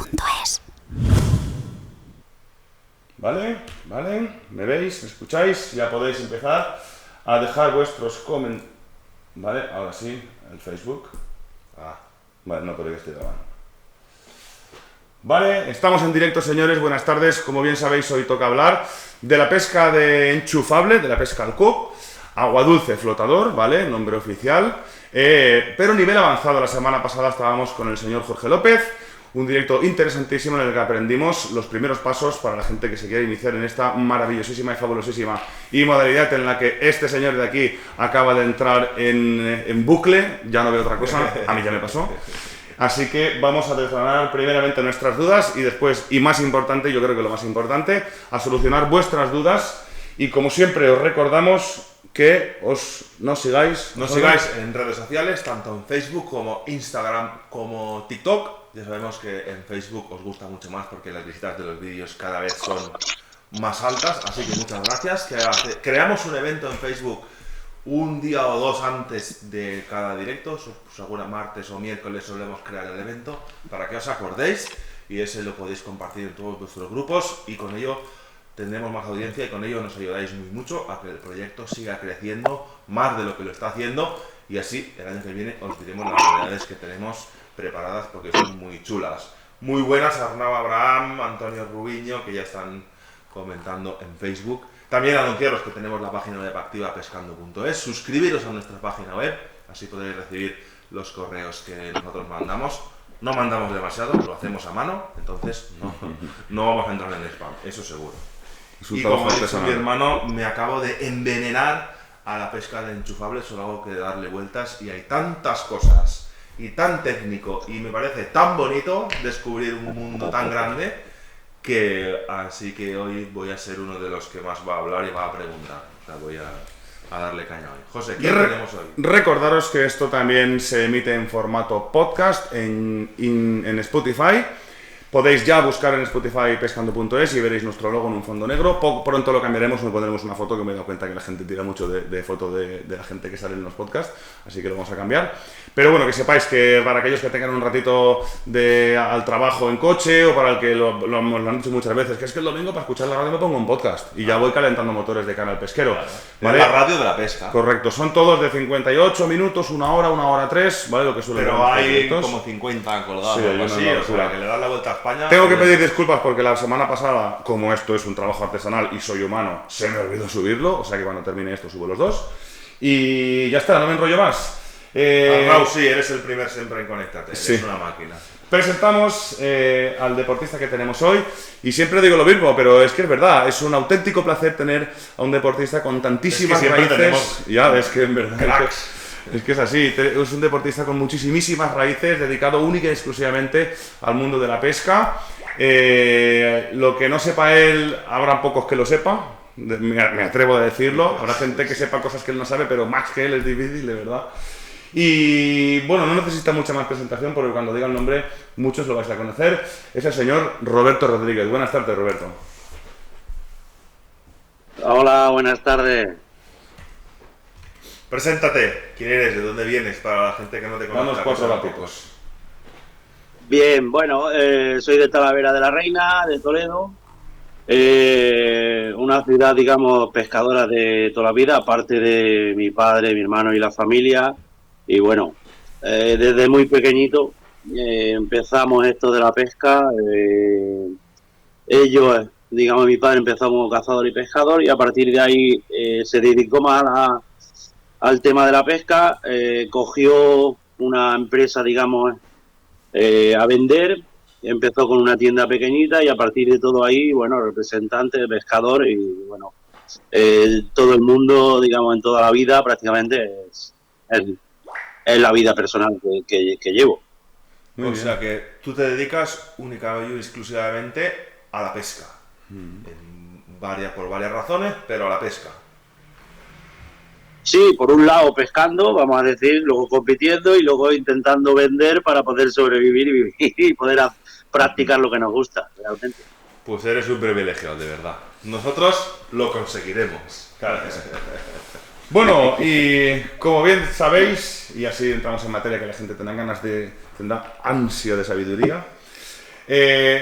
pescando.es. Vale, ¿me veis? ¿Me escucháis? Ya podéis empezar a dejar vuestros comentarios. Vale, ahora sí, el Facebook. Vale, no, pero ya estoy grabando. Vale, estamos en directo, señores, buenas tardes. Como bien sabéis, hoy toca hablar de la pesca de enchufable, de la pesca al cup, agua dulce flotador, ¿vale? Nombre oficial. Pero nivel avanzado. La semana pasada estábamos con el señor Jorge López, un directo interesantísimo en el que aprendimos los primeros pasos para la gente que se quiere iniciar en esta maravillosísima y fabulosísima modalidad en la que este señor de aquí acaba de entrar en bucle. Ya no veo otra cosa, a mí ya me pasó. Así que vamos a desgranar primeramente nuestras dudas y después, y más importante, yo creo que lo más importante, a solucionar vuestras dudas. Y como siempre os recordamos que nos sigáis en redes sociales, tanto en Facebook como Instagram como TikTok. Ya sabemos que en Facebook os gusta mucho más porque las visitas de los vídeos cada vez son más altas, así que muchas gracias. Creamos un evento en Facebook un día o dos antes de cada directo, seguro martes o miércoles solemos crear el evento para que os acordéis y ese lo podéis compartir en todos vuestros grupos y con ello tendremos más audiencia y con ello nos ayudáis muy mucho a que el proyecto siga creciendo más de lo que lo está haciendo y así el año que viene os diremos las novedades que tenemos preparadas porque son muy chulas. Muy buenas Arnau Abraham, Antonio Rubiño, que ya están comentando en Facebook. También anunciaros que tenemos la página web activa pescando.es, suscribiros a nuestra página web, así podréis recibir los correos que nosotros mandamos. No mandamos demasiado, lo hacemos a mano, entonces no vamos a entrar en spam, eso seguro. Y como ha dicho mi hermano, me acabo de envenenar a la pesca de enchufable, solo hago que darle vueltas y hay tantas cosas y tan técnico y me parece tan bonito descubrir un mundo tan grande que así que hoy voy a ser uno de los que más va a hablar y va a preguntar. O sea, voy a darle caña hoy. José, ¿qué tenemos hoy? Recordaros que esto también se emite en formato podcast en Spotify. Podéis ya buscar en Spotify pescando.es y veréis nuestro logo en un fondo negro. Pronto lo cambiaremos, nos pondremos una foto, que me he dado cuenta que la gente tira mucho de foto de la gente que sale en los podcasts, así que lo vamos a cambiar. Pero bueno, que sepáis que para aquellos que tengan un ratito al trabajo en coche o para el que lo han dicho muchas veces, que es que el domingo para escuchar la radio me pongo un podcast y ya voy calentando motores de Canal Pesquero. Claro. ¿Vale? La radio de la pesca. Correcto, son todos de 58 minutos, una hora 3, ¿vale? Lo que suele Pero hay como 50 colgados, sí, algo así, o sea, locura. que le das la vuelta a España. Tengo que pedir disculpas porque la semana pasada, como esto es un trabajo artesanal y soy humano, se me olvidó subirlo, o sea que cuando termine esto subo los dos. Y ya está, no me enrollo más. Arnau, sí, eres el primer siempre en Conéctate, Sí. eres una máquina. Presentamos al deportista que tenemos hoy y siempre digo lo mismo, pero es que es verdad, es un auténtico placer tener a un deportista con tantísimas raíces. Ya ves que en verdad cracks. Es que es así, es un deportista con muchísimas raíces, dedicado única y exclusivamente al mundo de la pesca. Lo que no sepa él, habrá pocos que lo sepan, me atrevo a decirlo. Habrá gente que sepa cosas que él no sabe, pero más que él es difícil, de verdad. Y bueno, no necesita mucha más presentación porque cuando diga el nombre muchos lo vais a conocer. Es el señor Roberto Rodríguez. Buenas tardes, Roberto. Hola, buenas tardes. Preséntate, ¿quién eres? ¿De dónde vienes? Para la gente que no te conoce. Danos 4 gatitos. Bien, bueno, soy de Talavera de la Reina, de Toledo. Una ciudad, digamos, pescadora de toda la vida, aparte de mi padre, mi hermano y la familia. Y bueno, desde muy pequeñito empezamos esto de la pesca. Ellos, digamos, mi padre empezó como cazador y pescador y a partir de ahí se dedicó más al tema de la pesca. Cogió una empresa, digamos, a vender. Empezó con una tienda pequeñita y a partir de todo ahí, bueno, representante, pescador y bueno, todo el mundo, digamos, en toda la vida prácticamente es la vida personal que llevo. O sea que tú te dedicas únicamente y exclusivamente a la pesca. Por varias razones, pero a la pesca. Sí, por un lado pescando, vamos a decir, luego compitiendo y luego intentando vender para poder sobrevivir y vivir y poder practicar lo que nos gusta, realmente. Pues eres un privilegiado, de verdad. Nosotros lo conseguiremos. Claro. Bueno, y como bien sabéis, y así entramos en materia que la gente tendrá ansia de sabiduría,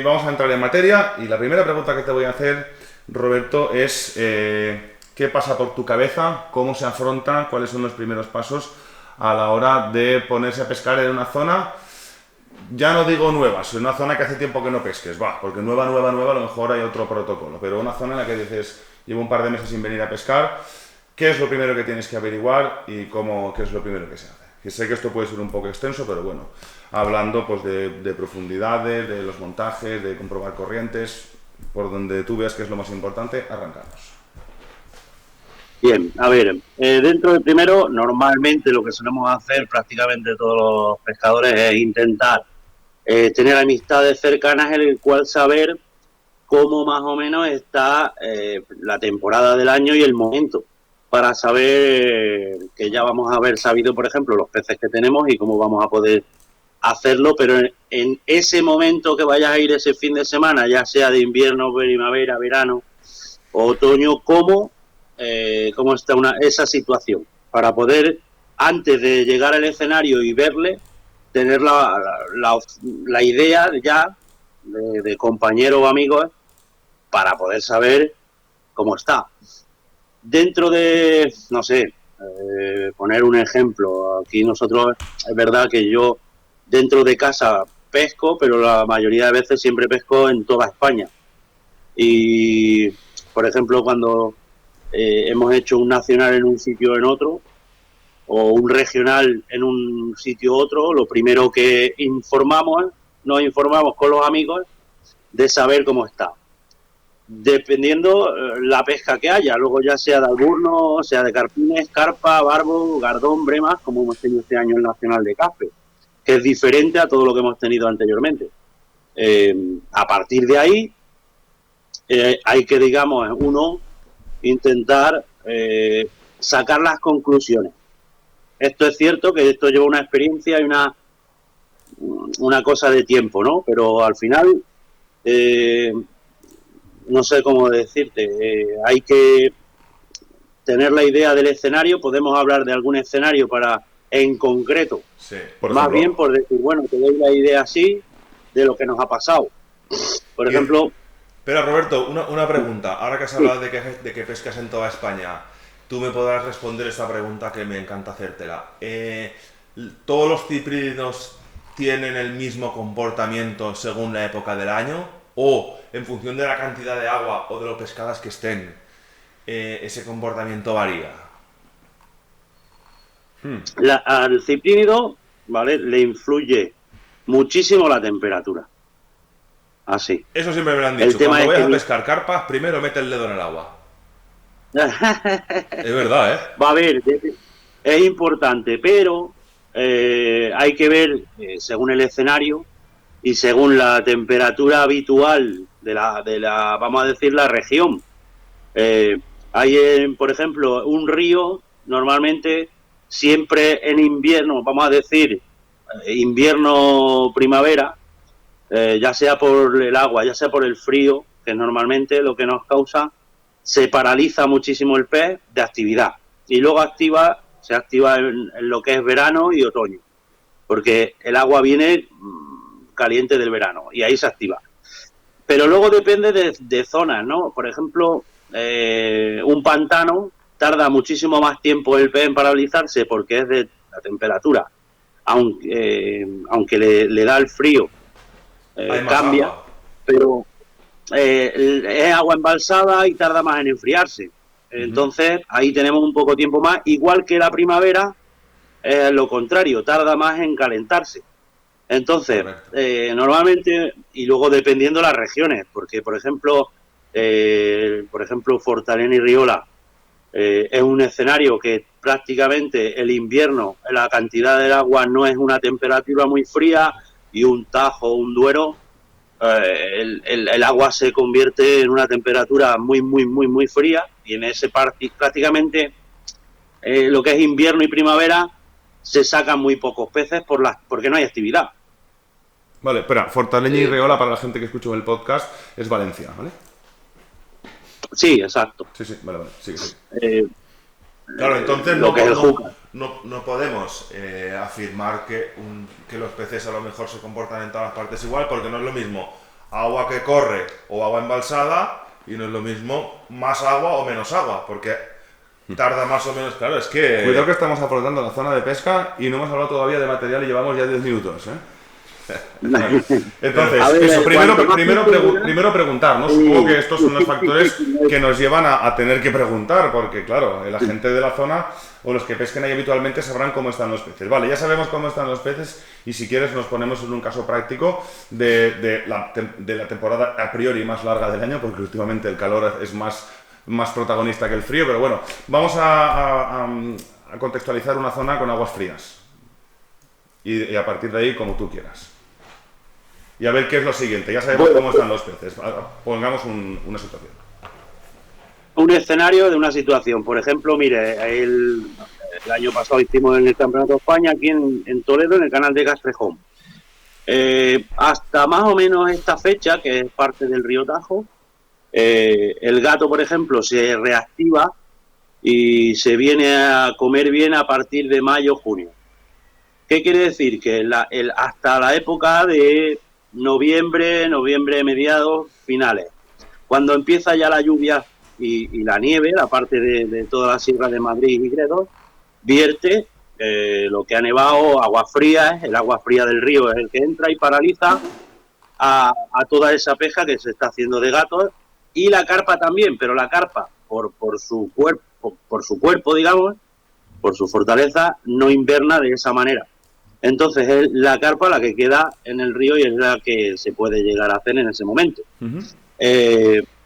Vamos a entrar en materia y la primera pregunta que te voy a hacer, Roberto, es ¿qué pasa por tu cabeza? ¿Cómo se afronta? ¿Cuáles son los primeros pasos a la hora de ponerse a pescar en una zona? Ya no digo nueva, es una zona que hace tiempo que no pesques, porque nueva, a lo mejor hay otro protocolo, pero una zona en la que dices, llevo un par de meses sin venir a pescar, ¿qué es lo primero que tienes que averiguar y qué es lo primero que se hace? Que sé que esto puede ser un poco extenso, pero bueno, hablando pues de profundidades, de los montajes, de comprobar corrientes, por donde tú veas que es lo más importante, arrancamos. Bien, a ver, dentro del primero, normalmente lo que solemos hacer prácticamente todos los pescadores es intentar tener amistades cercanas en el cual saber cómo más o menos está la temporada del año y el momento, para saber que ya vamos a haber sabido, por ejemplo, los peces que tenemos y cómo vamos a poder hacerlo, pero en ese momento que vayas a ir ese fin de semana, ya sea de invierno, primavera, verano o otoño, cómo está esa situación, para poder, antes de llegar al escenario y verle, tener la idea ya de compañeros o amigos para poder saber cómo está. Dentro de, no sé, poner un ejemplo, aquí nosotros, es verdad que yo dentro de casa pesco, pero la mayoría de veces siempre pesco en toda España. Y, por ejemplo, cuando hemos hecho un nacional en un sitio o en otro, o un regional en un sitio u otro, lo primero que nos informamos con los amigos de saber cómo está. Dependiendo la pesca que haya, luego ya sea de alburno, sea de carpines, carpa, barbo, gardón, bremas, como hemos tenido este año el Nacional de Caspe, que es diferente a todo lo que hemos tenido anteriormente. A partir de ahí, hay que, digamos, uno intentar sacar las conclusiones. Esto es cierto que esto lleva una experiencia y una cosa de tiempo, ¿no? Pero al final, no sé cómo decirte, hay que tener la idea del escenario. Podemos hablar de algún escenario en concreto, sí, más bien por decir, bueno, te doy la idea así de lo que nos ha pasado. Por ejemplo... Pero Roberto, una pregunta. Ahora que has hablado de que pescas en toda España, tú me podrás responder esta pregunta que me encanta hacértela. ¿Todos los ciprínidos tienen el mismo comportamiento según la época del año? ¿O en función de la cantidad de agua o de lo pescadas que estén, ese comportamiento varía? Al ciprínido, ¿vale?, le influye muchísimo la temperatura. Así. Eso siempre me lo han dicho. Cuando vayas a pescar carpas, primero mete el dedo en el agua. Es verdad, ¿eh? Va a ver, es importante, pero hay que ver según el escenario y según la temperatura habitual de la vamos a decir, la región. Hay, por ejemplo, un río, normalmente, siempre en invierno, vamos a decir, invierno-primavera, ya sea por el agua, ya sea por el frío, que es normalmente lo que nos causa, se paraliza muchísimo el pez de actividad. Y luego se activa en lo que es verano y otoño, porque el agua viene caliente del verano y ahí se activa. Pero luego depende de zonas, ¿no? Por ejemplo, un pantano tarda muchísimo más tiempo el pez en paralizarse porque es de la temperatura. Aunque le da el frío, cambia, agua. Pero es agua embalsada y tarda más en enfriarse. Entonces, ahí tenemos un poco tiempo más, igual que la primavera, lo contrario, tarda más en calentarse. Entonces, normalmente, y luego dependiendo de las regiones, porque por ejemplo, Fortaleny y Riola es un escenario que prácticamente el invierno, la cantidad del agua no es una temperatura muy fría, y un Tajo, un Duero, el agua se convierte en una temperatura muy, muy, muy, muy fría, y en ese prácticamente lo que es invierno y primavera se sacan muy pocos peces porque no hay actividad. Vale, espera, Fortaleny y Riola, para la gente que escucha el podcast, es Valencia, ¿vale? Sí, exacto. Sí, vale, sí. Claro, entonces no podemos afirmar que los peces a lo mejor se comportan en todas las partes igual, porque no es lo mismo agua que corre o agua embalsada, y no es lo mismo más agua o menos agua, porque tarda más o menos, claro, es que... Cuidado que estamos afrontando la zona de pesca y no hemos hablado todavía de material y llevamos ya 10 minutos, Entonces, A ver, eso, primero primero preguntar, ¿no? Supongo que estos son los factores que nos llevan a tener que preguntar, porque claro, la gente de la zona o los que pesquen ahí habitualmente sabrán cómo están los peces. Vale, ya sabemos cómo están los peces y si quieres nos ponemos en un caso práctico de la temporada a priori más larga del año, porque últimamente el calor es más protagonista que el frío, pero bueno, vamos a contextualizar una zona con aguas frías y a partir de ahí como tú quieras. Y a ver qué es lo siguiente, ya sabemos cómo están los peces. Pongamos una situación. Un escenario de una situación. Por ejemplo, mire, el año pasado hicimos en el Campeonato de España aquí en Toledo, en el canal de Castrejón. Hasta más o menos esta fecha, que es parte del río Tajo, el gato, por ejemplo, se reactiva y se viene a comer bien a partir de mayo, junio. ¿Qué quiere decir? Que hasta la época de noviembre mediados, finales. Cuando empieza ya la lluvia y la nieve, la parte de toda la sierra de Madrid y Gredos, vierte lo que ha nevado, agua fría, el agua fría del río es el que entra y paraliza a toda esa pesca que se está haciendo de gatos, y la carpa también, pero la carpa, por su cuerpo, digamos, por su fortaleza, no inverna de esa manera. Entonces es la carpa la que queda en el río y es la que se puede llegar a hacer en ese momento.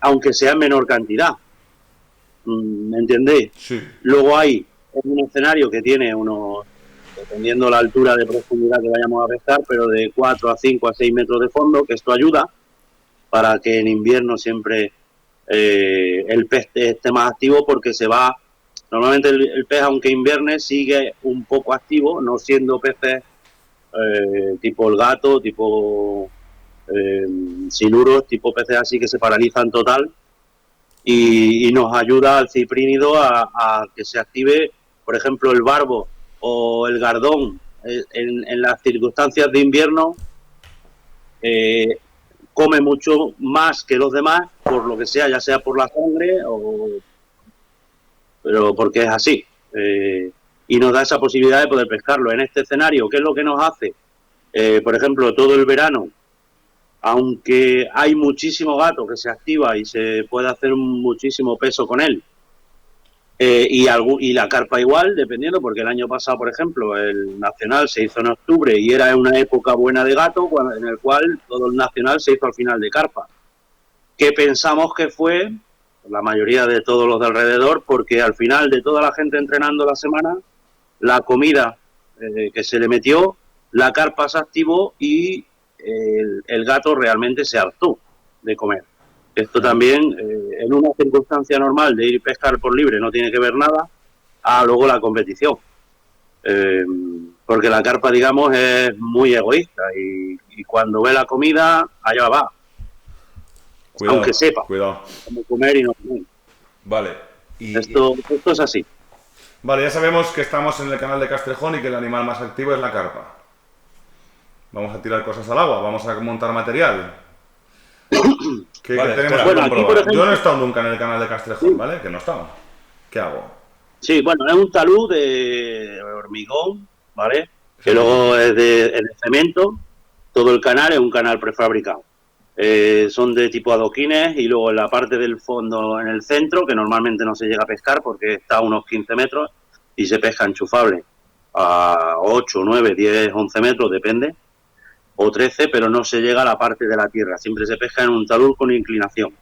Aunque sea en menor cantidad. ¿Me entendéis? Sí. Luego hay un escenario que tiene unos, dependiendo la altura de profundidad que vayamos a pescar, pero de 4 a 5 a 6 metros de fondo, que esto ayuda para que en invierno siempre el pez esté más activo, porque se va... Normalmente el pez, aunque invierne, sigue un poco activo, no siendo peces tipo el gato, tipo siluros, tipo peces así que se paralizan total, y nos ayuda al ciprínido a que se active, por ejemplo, el barbo o el gardón en las circunstancias de invierno. Come mucho más que los demás, por lo que sea, ya sea por la sangre pero porque es así. Y nos da esa posibilidad de poder pescarlo. En este escenario, ¿qué es lo que nos hace? Por ejemplo, todo el verano, aunque hay muchísimo gato que se activa y se puede hacer muchísimo peso con él, y la carpa igual, dependiendo, porque el año pasado, por ejemplo, el Nacional se hizo en octubre y era una época buena de gato, en el cual todo el Nacional se hizo al final de carpa. Que pensamos que fue la mayoría de todos los de alrededor, porque al final de toda la gente entrenando la semana, la comida que se le metió, la carpa se activó y el gato realmente se hartó de comer. Esto también, en una circunstancia normal de ir a pescar por libre, no tiene que ver nada a luego la competición. Porque la carpa, digamos, es muy egoísta y cuando ve la comida, allá va. Cuidado, aunque sepa cuidado. cómo comer y no comer. Vale. Esto es así. Vale, ya sabemos que estamos en el canal de Castrejón y que el animal más activo es la carpa. Vamos a tirar cosas al agua, vamos a montar material. ¿Qué Vale, tenemos que bueno, aquí, comprobar? por ejemplo, Yo no he estado nunca en el canal de Castrejón, ¿vale? Que no he estado. ¿Qué hago? Sí, bueno, es un talud de hormigón, ¿vale? Que luego es de cemento. Todo el canal es un canal prefabricado. Son de tipo adoquines, y luego en la parte del fondo, en el centro, que normalmente no se llega a pescar porque está a unos 15 metros y se pesca enchufable a 8, 9, 10, 11 metros, depende, o 13, pero no se llega a la parte de la tierra. Siempre se pesca en un talud con inclinación.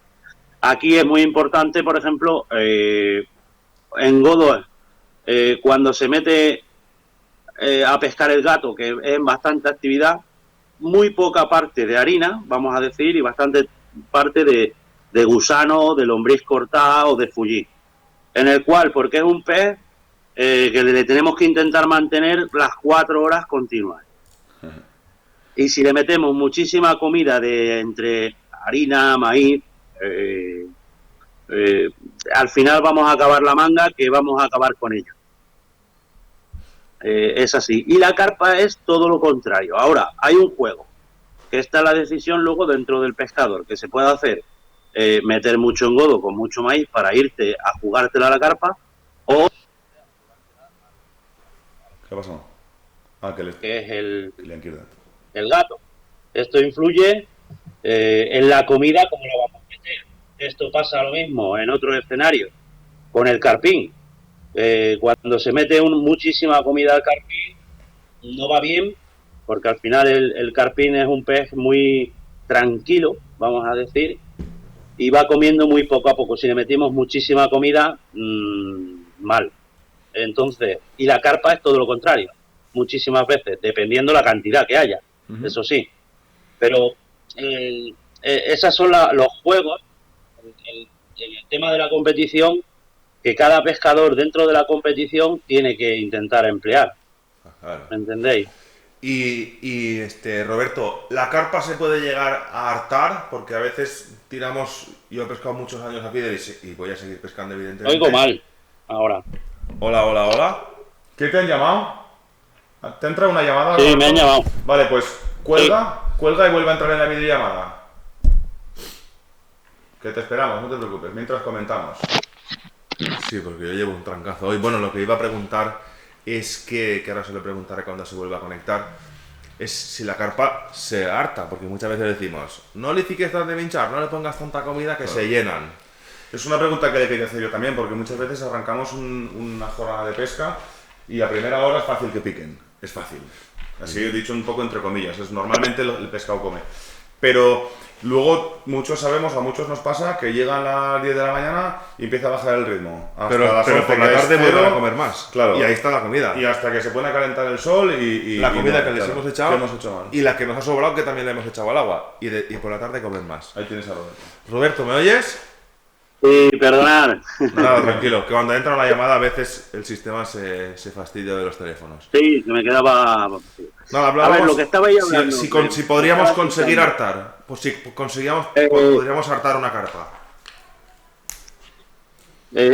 Aquí es muy importante, por ejemplo, en Godo, cuando se mete a pescar el gato, que es en bastante actividad, muy poca parte de harina, vamos a decir, y bastante parte de gusano, de lombriz cortada o de fullí. En el cual, porque es un pez que le tenemos que intentar mantener las 4 horas continuas. Y si le metemos muchísima comida de entre harina, maíz, al final vamos a acabar la manga, que vamos a acabar con ella. Es así. Y la carpa es todo lo contrario. Ahora, hay un juego, que está la decisión luego dentro del pescador, que se puede hacer meter mucho engodo con mucho maíz para irte a jugártela a la carpa, o ¿Qué ha pasado? Ah, que es el el gato. Esto influye en la comida, como la vamos a meter. Esto pasa lo mismo en otros escenarios con el carpín. Cuando se mete muchísima comida al carpín, no va bien, porque al final el carpín es un pez muy tranquilo, vamos a decir, y va comiendo muy poco a poco. Si le metimos muchísima comida, mal. Entonces, y la carpa es todo lo contrario, muchísimas veces, dependiendo la cantidad que haya, eso sí. Pero esas son los juegos, el tema de la competición, que cada pescador dentro de la competición tiene que intentar emplear. Claro. ¿Me entendéis? Y Roberto, ¿la carpa se puede llegar a hartar? Porque a veces tiramos, yo he pescado muchos años a feeder y voy a seguir pescando evidentemente. Oigo mal, ahora. Hola, hola, hola. ¿Qué te han llamado? ¿Te ha entrado una llamada? Sí, me han llamado. Vale, pues cuelga y vuelve a entrar en la videollamada. Que te esperamos, no te preocupes, mientras comentamos. Sí, porque yo llevo un trancazo hoy. Bueno, lo que iba a preguntar es que ahora se lo preguntaré cuando se vuelva a conectar, es si la carpa se harta, porque muchas veces decimos, no le ciques de pinchar, no le pongas tanta comida que se llenan. Es una pregunta que le quería hacer yo también, porque muchas veces arrancamos una jornada de pesca y a primera hora es fácil que piquen. Es fácil. Así he dicho un poco entre comillas. Normalmente el pescado come. Pero luego muchos sabemos, a muchos nos pasa que llegan a las 10 de la mañana y empieza a bajar el ritmo. Hasta Pero las 11, por la que es tarde cero, vuelven a comer más. Claro. Y ahí está la comida. Y hasta que se pone a calentar el sol y la comida no, que les claro, hemos echado, que hemos hecho mal. y la que nos ha sobrado que también le hemos echado al agua. Y por la tarde comen más. Ahí tienes a Roberto. Roberto, ¿me oyes? Sí, perdonad. Nada, tranquilo, que cuando entra una llamada a veces el sistema se fastidia de los teléfonos. Sí, que me quedaba... Nada, A hablábamos ver, lo que estabais hablando... si podríamos conseguir hartar, pues si podríamos hartar una carpa.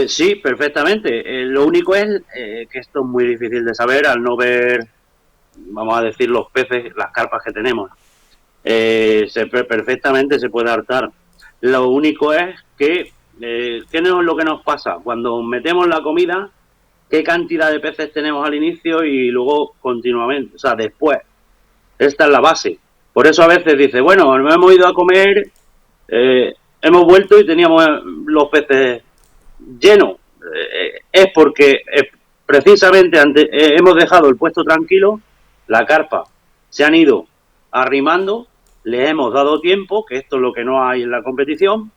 Sí, perfectamente. Lo único es que esto es muy difícil de saber al no ver, vamos a decir, los peces, las carpas que tenemos. Perfectamente se puede hartar. Lo único es que, ¿qué es lo que nos pasa? Cuando metemos la comida, ¿qué cantidad de peces tenemos al inicio y luego continuamente? O sea, después. Esta es la base. Por eso a veces dice, bueno, nos hemos ido a comer, hemos vuelto y teníamos los peces llenos. Es porque precisamente hemos dejado el puesto tranquilo, la carpa se han ido arrimando, les hemos dado tiempo, que esto es lo que no hay en la competición,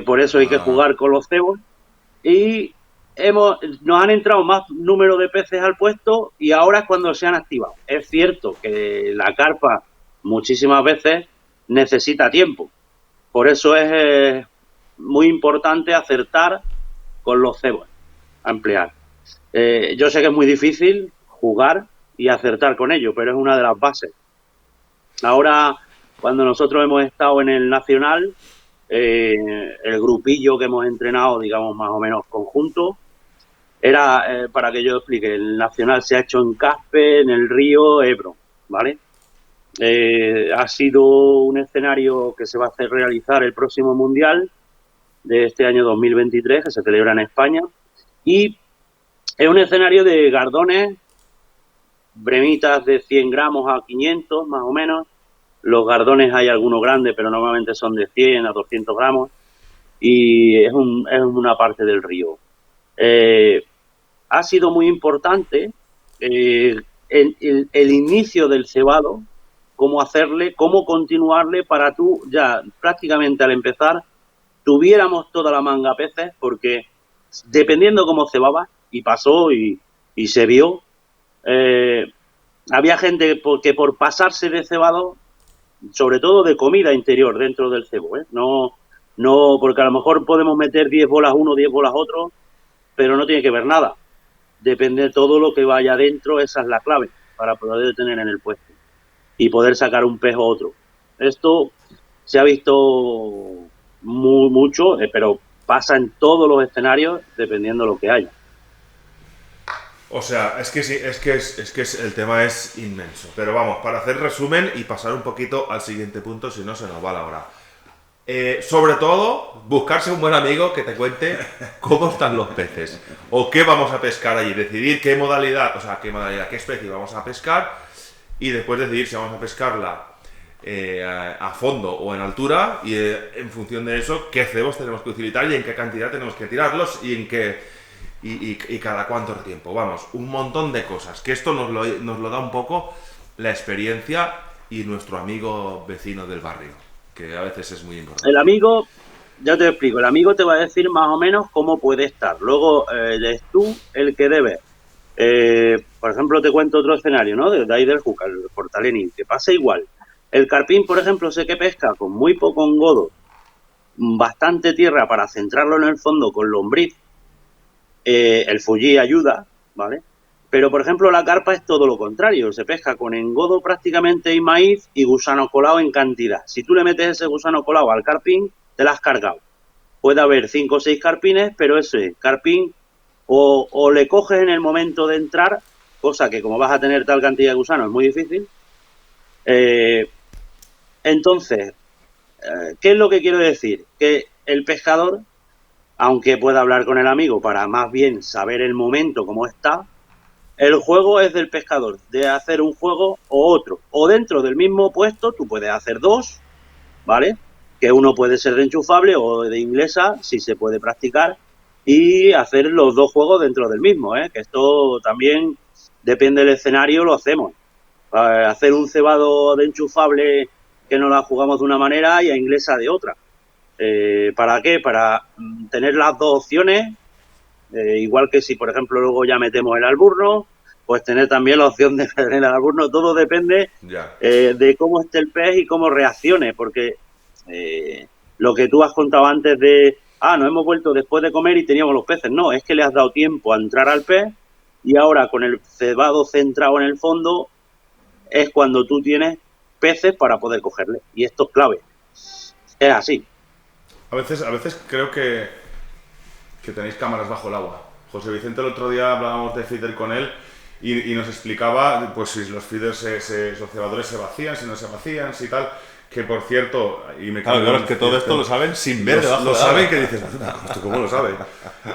por eso hay que jugar con los cebos, y nos han entrado más número de peces al puesto y ahora es cuando se han activado. Es cierto que la carpa muchísimas veces necesita tiempo, por eso es muy importante acertar con los cebos a emplear. Yo sé que es muy difícil jugar y acertar con ellos, pero es una de las bases. Ahora, cuando nosotros hemos estado en el Nacional, el grupillo que hemos entrenado, digamos, más o menos conjunto, era, para que yo explique, el Nacional se ha hecho en Caspe, en el río Ebro, ¿vale? Ha sido un escenario que se va a hacer realizar el próximo Mundial de este año 2023, que se celebra en España, y es un escenario de gardones, bremitas de 100 gramos a 500, más o menos. Los gardones hay algunos grandes, pero normalmente son de 100 a 200 gramos, y es una parte del río. Ha sido muy importante el inicio del cebado, cómo hacerle, cómo continuarle para tú ya prácticamente al empezar tuviéramos toda la manga peces, porque dependiendo cómo cebaba, y pasó y se vio, había gente que por pasarse de cebado, sobre todo de comida interior dentro del cebo, no porque a lo mejor podemos meter 10 bolas uno, 10 bolas otro, pero no tiene que ver nada. Depende de todo lo que vaya dentro, esa es la clave para poder tener en el puesto y poder sacar un pez o otro. Esto se ha visto mucho, pero pasa en todos los escenarios dependiendo de lo que haya. O sea, es que sí, el tema es inmenso. Pero vamos, para hacer resumen y pasar un poquito al siguiente punto, si no se nos va la hora. Sobre todo, buscarse un buen amigo que te cuente cómo están los peces o qué vamos a pescar allí, decidir qué modalidad, qué especie vamos a pescar y después decidir si vamos a pescarla a fondo o en altura y en función de eso qué cebos tenemos que utilizar y en qué cantidad tenemos que tirarlos y en qué y cada cuánto tiempo. Vamos, un montón de cosas, que esto nos lo da un poco la experiencia y nuestro amigo vecino del barrio, que a veces es muy importante. El amigo, ya te explico, el amigo te va a decir más o menos cómo puede estar. Luego eres tú el que debe. Por ejemplo, te cuento otro escenario, ¿no? De ahí del Júcar, el Portalenín, que pasa igual. El carpín, por ejemplo, sé que pesca con muy poco engodo, bastante tierra para centrarlo en el fondo con lombriz. El fullí ayuda, ¿vale? Pero, por ejemplo, la carpa es todo lo contrario. Se pesca con engodo prácticamente y maíz y gusano colado en cantidad. Si tú le metes ese gusano colado al carpín, te la has cargado. Puede haber 5 o 6 carpines, pero ese carpín o le coges en el momento de entrar, cosa que como vas a tener tal cantidad de gusano es muy difícil. Entonces, ¿qué es lo que quiero decir? Que el pescador, aunque pueda hablar con el amigo para más bien saber el momento, cómo está, el juego es del pescador, de hacer un juego o otro. O dentro del mismo puesto tú puedes hacer 2, ¿vale? Que uno puede ser de enchufable o de inglesa, si se puede practicar, y hacer los 2 juegos dentro del mismo, ¿eh? Que esto también depende del escenario, lo hacemos. Hacer un cebado de enchufable que nos la jugamos de una manera y a inglesa de otra. ¿Para qué? Para tener las 2 opciones. Igual que si, por ejemplo, luego ya metemos el alburno, pues tener también la opción de tener el alburno. Todo depende de cómo esté el pez y cómo reaccione, porque lo que tú has contado antes de, nos hemos vuelto después de comer y teníamos los peces. No, es que le has dado tiempo a entrar al pez y ahora con el cebado centrado en el fondo es cuando tú tienes peces para poder cogerle. Y esto es clave. Es así. A veces creo que tenéis cámaras bajo el agua. José Vicente el otro día hablábamos de feeder con él y nos explicaba pues si los feeders, los cebadores se vacían, si no se vacían, si tal. Que por cierto, y me claro, es que todo esto lo saben sin ver debajo lo saben, que dices, ¿tú cómo lo sabes?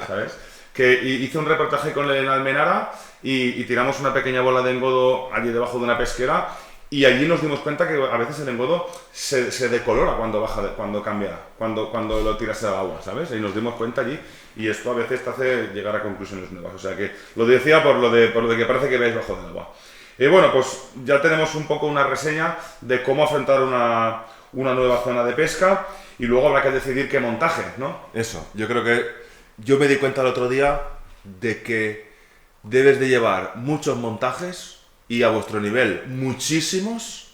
¿Sabes? Que hice un reportaje con él en Almenara y tiramos una pequeña bola de engodo allí debajo de una pesquera y allí nos dimos cuenta que a veces el engodo se decolora cuando cambia, cuando lo tiras al agua, ¿sabes? Y nos dimos cuenta allí y esto a veces te hace llegar a conclusiones nuevas. O sea que lo decía por lo de que parece que veis bajo del agua. Bueno, pues ya tenemos un poco una reseña de cómo afrontar una nueva zona de pesca y luego habrá que decidir qué montaje, ¿no? Eso, yo creo que yo me di cuenta el otro día de que debes de llevar muchos montajes y a vuestro nivel muchísimos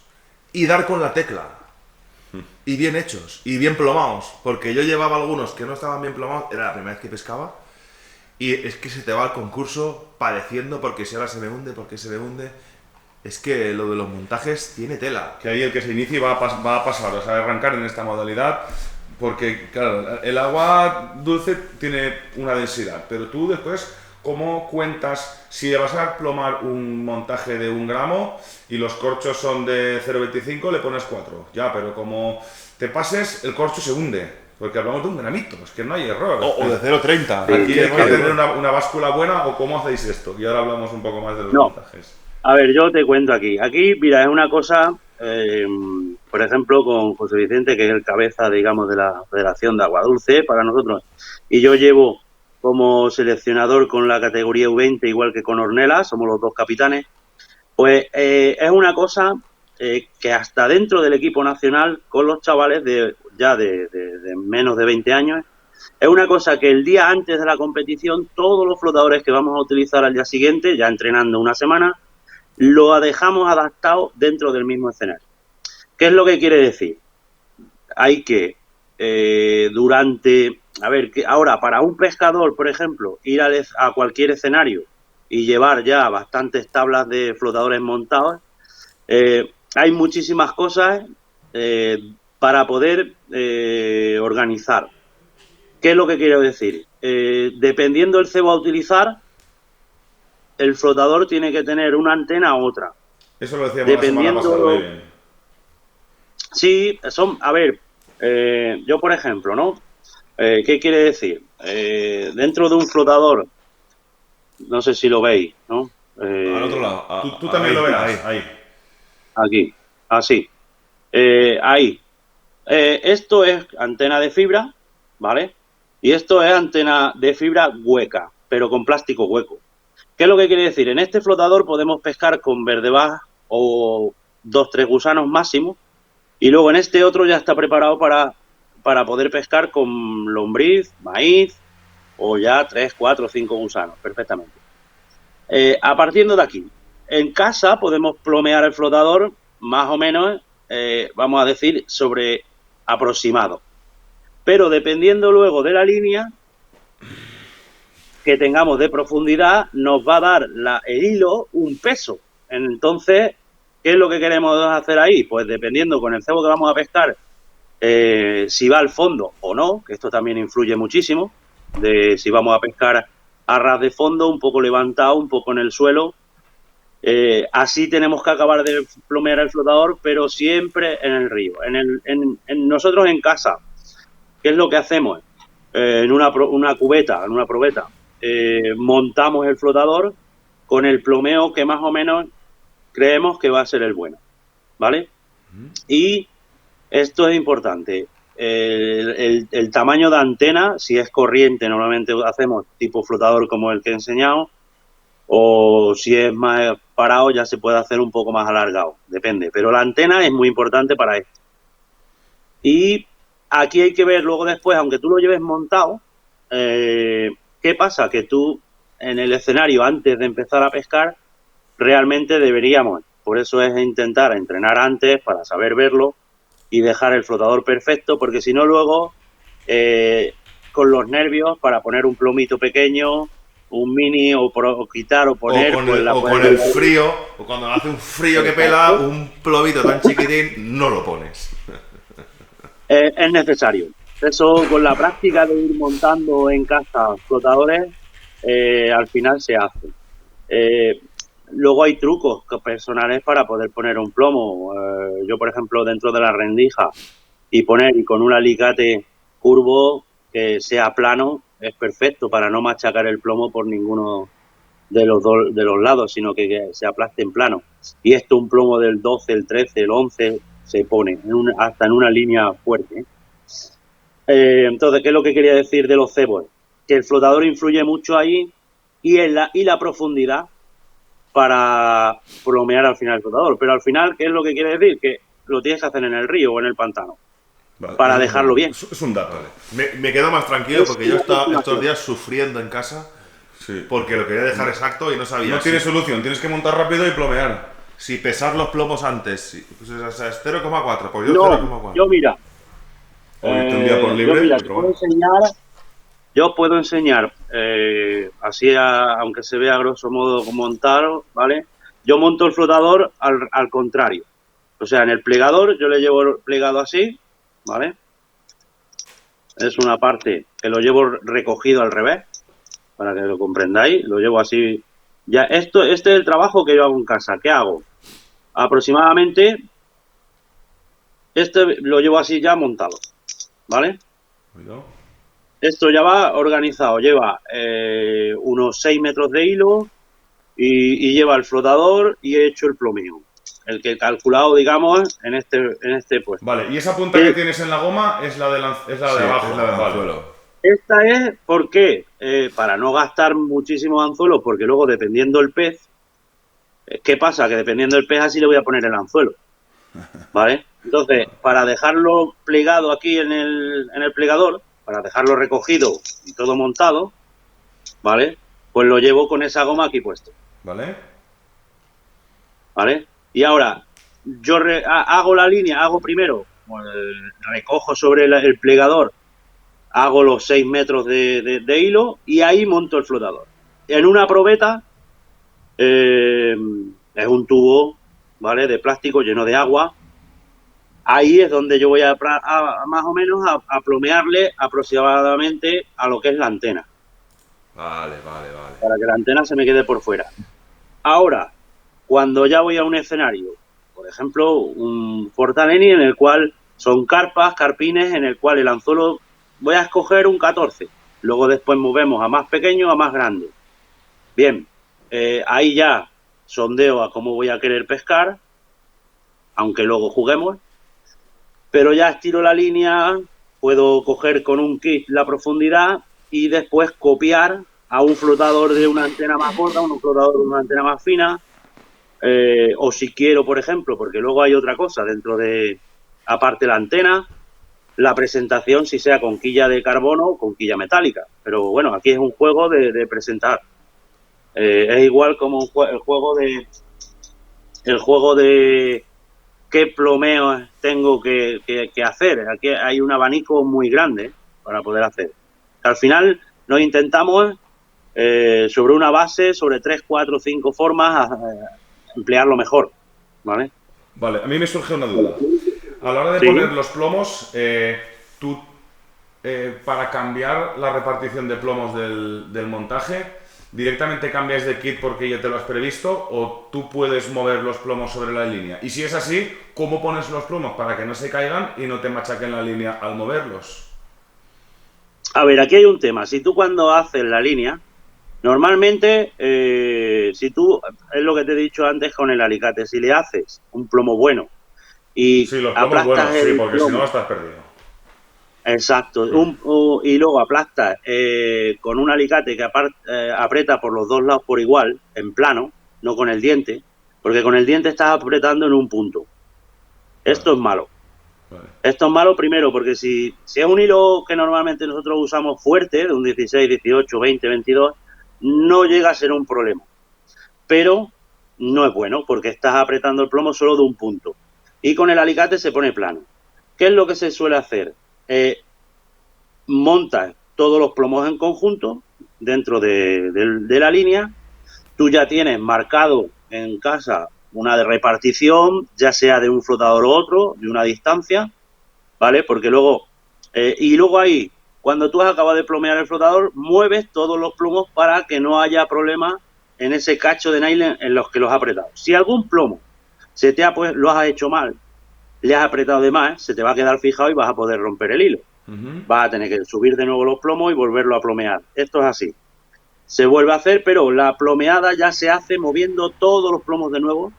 y dar con la tecla y bien hechos y bien plomados, porque yo llevaba algunos que no estaban bien plomados, era la primera vez que pescaba y es que se te va al concurso padeciendo porque si ahora se me hunde, porque se me hunde. Es que lo de los montajes tiene tela. Que ahí el que se inicie va a pasar, o sea, a arrancar en esta modalidad, porque claro, el agua dulce tiene una densidad, pero tú después, ¿cómo cuentas si vas a plomar un montaje de 1 gramo y los corchos son de 0,25, le pones 4? Ya, pero como te pases, el corcho se hunde. Porque hablamos de 1 gramito, es que no hay error. O de 0,30. Aquí hay que tener una báscula buena, o cómo hacéis esto. Y ahora hablamos un poco más de los montajes. A ver, yo te cuento aquí. Aquí, mira, es una cosa, por ejemplo, con José Vicente, que es el cabeza, digamos, de la Federación de Agua Dulce para nosotros. Y yo llevo como seleccionador con la categoría U20, igual que con Ornella, somos los 2 capitanes. Pues es una cosa que hasta dentro del equipo nacional, con los chavales de menos de 20 años, es una cosa que el día antes de la competición, todos los flotadores que vamos a utilizar al día siguiente, ya entrenando una semana, lo dejamos adaptado dentro del mismo escenario. ¿Qué es lo que quiere decir? Hay que, ahora para un pescador, por ejemplo, ir a cualquier escenario y llevar ya bastantes tablas de flotadores montados, hay muchísimas cosas para poder organizar. ¿Qué es lo que quiero decir? Dependiendo del cebo a utilizar, el flotador tiene que tener una antena u otra. Eso lo decíamos la semana pasada, muy bien. Sí, a ver, yo por ejemplo, ¿no? ¿Qué quiere decir? Dentro de un flotador, no sé si lo veis, ¿no? Al otro lado. Tú también lo verás, ahí. Aquí, así. Ahí. Esto es antena de fibra, ¿vale? Y esto es antena de fibra hueca, pero con plástico hueco. ¿Qué es lo que quiere decir? En este flotador podemos pescar con verdebajas o 2-3 gusanos máximo, y luego en este otro ya está preparado para poder pescar con lombriz, maíz o ya 3, 4, 5 gusanos, perfectamente. A partir de aquí, en casa podemos plomear el flotador más o menos, vamos a decir, sobre aproximado. Pero dependiendo luego de la línea que tengamos de profundidad, nos va a dar el hilo un peso. Entonces, ¿qué es lo que queremos hacer ahí? Pues dependiendo con el cebo que vamos a pescar, si va al fondo o no, que esto también influye muchísimo, de si vamos a pescar a ras de fondo, un poco levantado, un poco en el suelo. Así tenemos que acabar de plomear el flotador, pero siempre en el río. Nosotros en casa, ¿qué es lo que hacemos? En una cubeta, en una probeta, montamos el flotador con el plomeo que más o menos creemos que va a ser el bueno, ¿vale? Y esto es importante. El tamaño de antena, si es corriente, normalmente hacemos tipo flotador como el que he enseñado, o si es más parado ya se puede hacer un poco más alargado, depende. Pero la antena es muy importante para esto. Y aquí hay que ver luego después, aunque tú lo lleves montado, ¿qué pasa? Que tú en el escenario, antes de empezar a pescar, realmente deberíamos, por eso es intentar entrenar antes para saber verlo y dejar el flotador perfecto, porque si no luego, con los nervios, para poner un plomito pequeño, un mini, o quitar o poner... O con el frío, o cuando hace un frío que pela, un plomito tan chiquitín, no lo pones. Es necesario. Eso, con la práctica de ir montando en casa flotadores, al final se hace. Luego hay trucos personales para poder poner un plomo. Yo, por ejemplo, dentro de la rendija y con un alicate curvo que sea plano, es perfecto para no machacar el plomo por ninguno de los lados, sino que se aplaste en plano. Y esto, un plomo del 12, el 13, el 11, se pone hasta en una línea fuerte. Entonces, ¿qué es lo que quería decir de los cebos? Que el flotador influye mucho ahí y la profundidad para plomear al final el flotador. Pero al final, ¿qué es lo que quiere decir? Que lo tienes que hacer en el río o en el pantano. Vale, para dejarlo bien. Es un dato. Vale. Me quedo más tranquilo porque yo estaba estos días sufriendo en casa, porque lo quería dejar exacto y no sabía. No tiene solución, tienes que montar rápido y plomear. Si pesar los plomos antes, pues es 0,4, pues yo 0,4. Yo mira, yo puedo enseñar, así aunque se vea a grosso modo montado, ¿vale? Yo monto el flotador al contrario. O sea, en el plegador yo le llevo plegado así, ¿vale? Es una parte que lo llevo recogido al revés, para que lo comprendáis. Lo llevo así. Ya, este es el trabajo que yo hago en casa. ¿Qué hago? Aproximadamente, lo llevo así ya montado, ¿vale? Cuidado. Esto ya va organizado, lleva unos 6 metros de hilo y lleva el flotador y he hecho el plomeo. El que he calculado, digamos, en este puesto. Vale, y esa punta que tienes en la goma es la de abajo. Es la del anzuelo. Esta es, ¿por qué? Para no gastar muchísimos anzuelos, porque luego, dependiendo el pez, ¿qué pasa? Que dependiendo del pez así le voy a poner el anzuelo, ¿vale? Entonces, para dejarlo plegado aquí en el plegador, para dejarlo recogido y todo montado, ¿vale? Pues lo llevo con esa goma aquí puesto. ¿Vale? ¿Vale? Y ahora, yo hago la línea, hago primero, recojo sobre el plegador, hago los 6 metros de hilo y ahí monto el flotador. En una probeta, es un tubo, ¿vale? De plástico lleno de agua. Ahí es donde yo voy a más o menos a plomearle aproximadamente a lo que es la antena. Vale, vale, vale. para que la antena se me quede por fuera. Ahora, cuando ya voy a un escenario, por ejemplo, un Fortaleni en el cual son carpas, carpines, en el cual el anzuelo voy a escoger un 14. Luego después movemos a más pequeño, a más grande. Bien, ahí ya sondeo a cómo voy a querer pescar, aunque luego juguemos, pero ya estiro la línea, puedo coger con un kit la profundidad y después copiar a un flotador de una antena más gorda, un flotador de una antena más fina, o si quiero, por ejemplo, porque luego hay otra cosa dentro de, aparte la antena, la presentación, si sea con quilla de carbono o con quilla metálica. Pero bueno, aquí es un juego de presentar. Es igual como el juego de qué plomeo tengo que hacer. Aquí hay un abanico muy grande para poder hacer. Al final nos intentamos sobre una base, sobre 3, 4, 5 formas, emplearlo mejor, ¿vale? Vale, a mí me surge una duda. A la hora de Sí. poner los plomos, tú, para cambiar la repartición de plomos del montaje, ¿directamente cambias de kit porque ya te lo has previsto o tú puedes mover los plomos sobre la línea? Y si es así, ¿cómo pones los plomos para que no se caigan y no te machaquen la línea al moverlos? A ver, aquí hay un tema. Si tú cuando haces la línea, normalmente, si tú, es lo que te he dicho antes con el alicate, si le haces un plomo bueno y Sí, los plomos aplastas buenos, sí, el porque si no plomo, estás perdido. exacto, y luego aplastas con un alicate que aprieta por los dos lados por igual, en plano, no con el diente, porque con el diente estás apretando en un punto. Esto es malo. Vale. Esto es malo primero porque si es un hilo que normalmente nosotros usamos fuerte, de un 16, 18, 20, 22, no llega a ser un problema. Pero no es bueno porque estás apretando el plomo solo de un punto. Y con el alicate se pone plano. ¿Qué es lo que se suele hacer? Montas todos los plomos en conjunto dentro de la línea. Tú ya tienes marcado en casa una de repartición, ya sea de un flotador u otro, de una distancia, ¿vale? Porque luego, y luego ahí, cuando tú has acabado de plomear el flotador, mueves todos los plomos para que no haya problema en ese cacho de nylon en los que los has apretado. Si algún plomo se te ha, pues, lo has hecho mal, le has apretado de más, se te va a quedar fijado y vas a poder romper el hilo. Vas a tener que subir de nuevo los plomos y volverlo a plomear. Esto es así. Se vuelve a hacer, pero la plomeada ya se hace moviendo todos los plomos de nuevo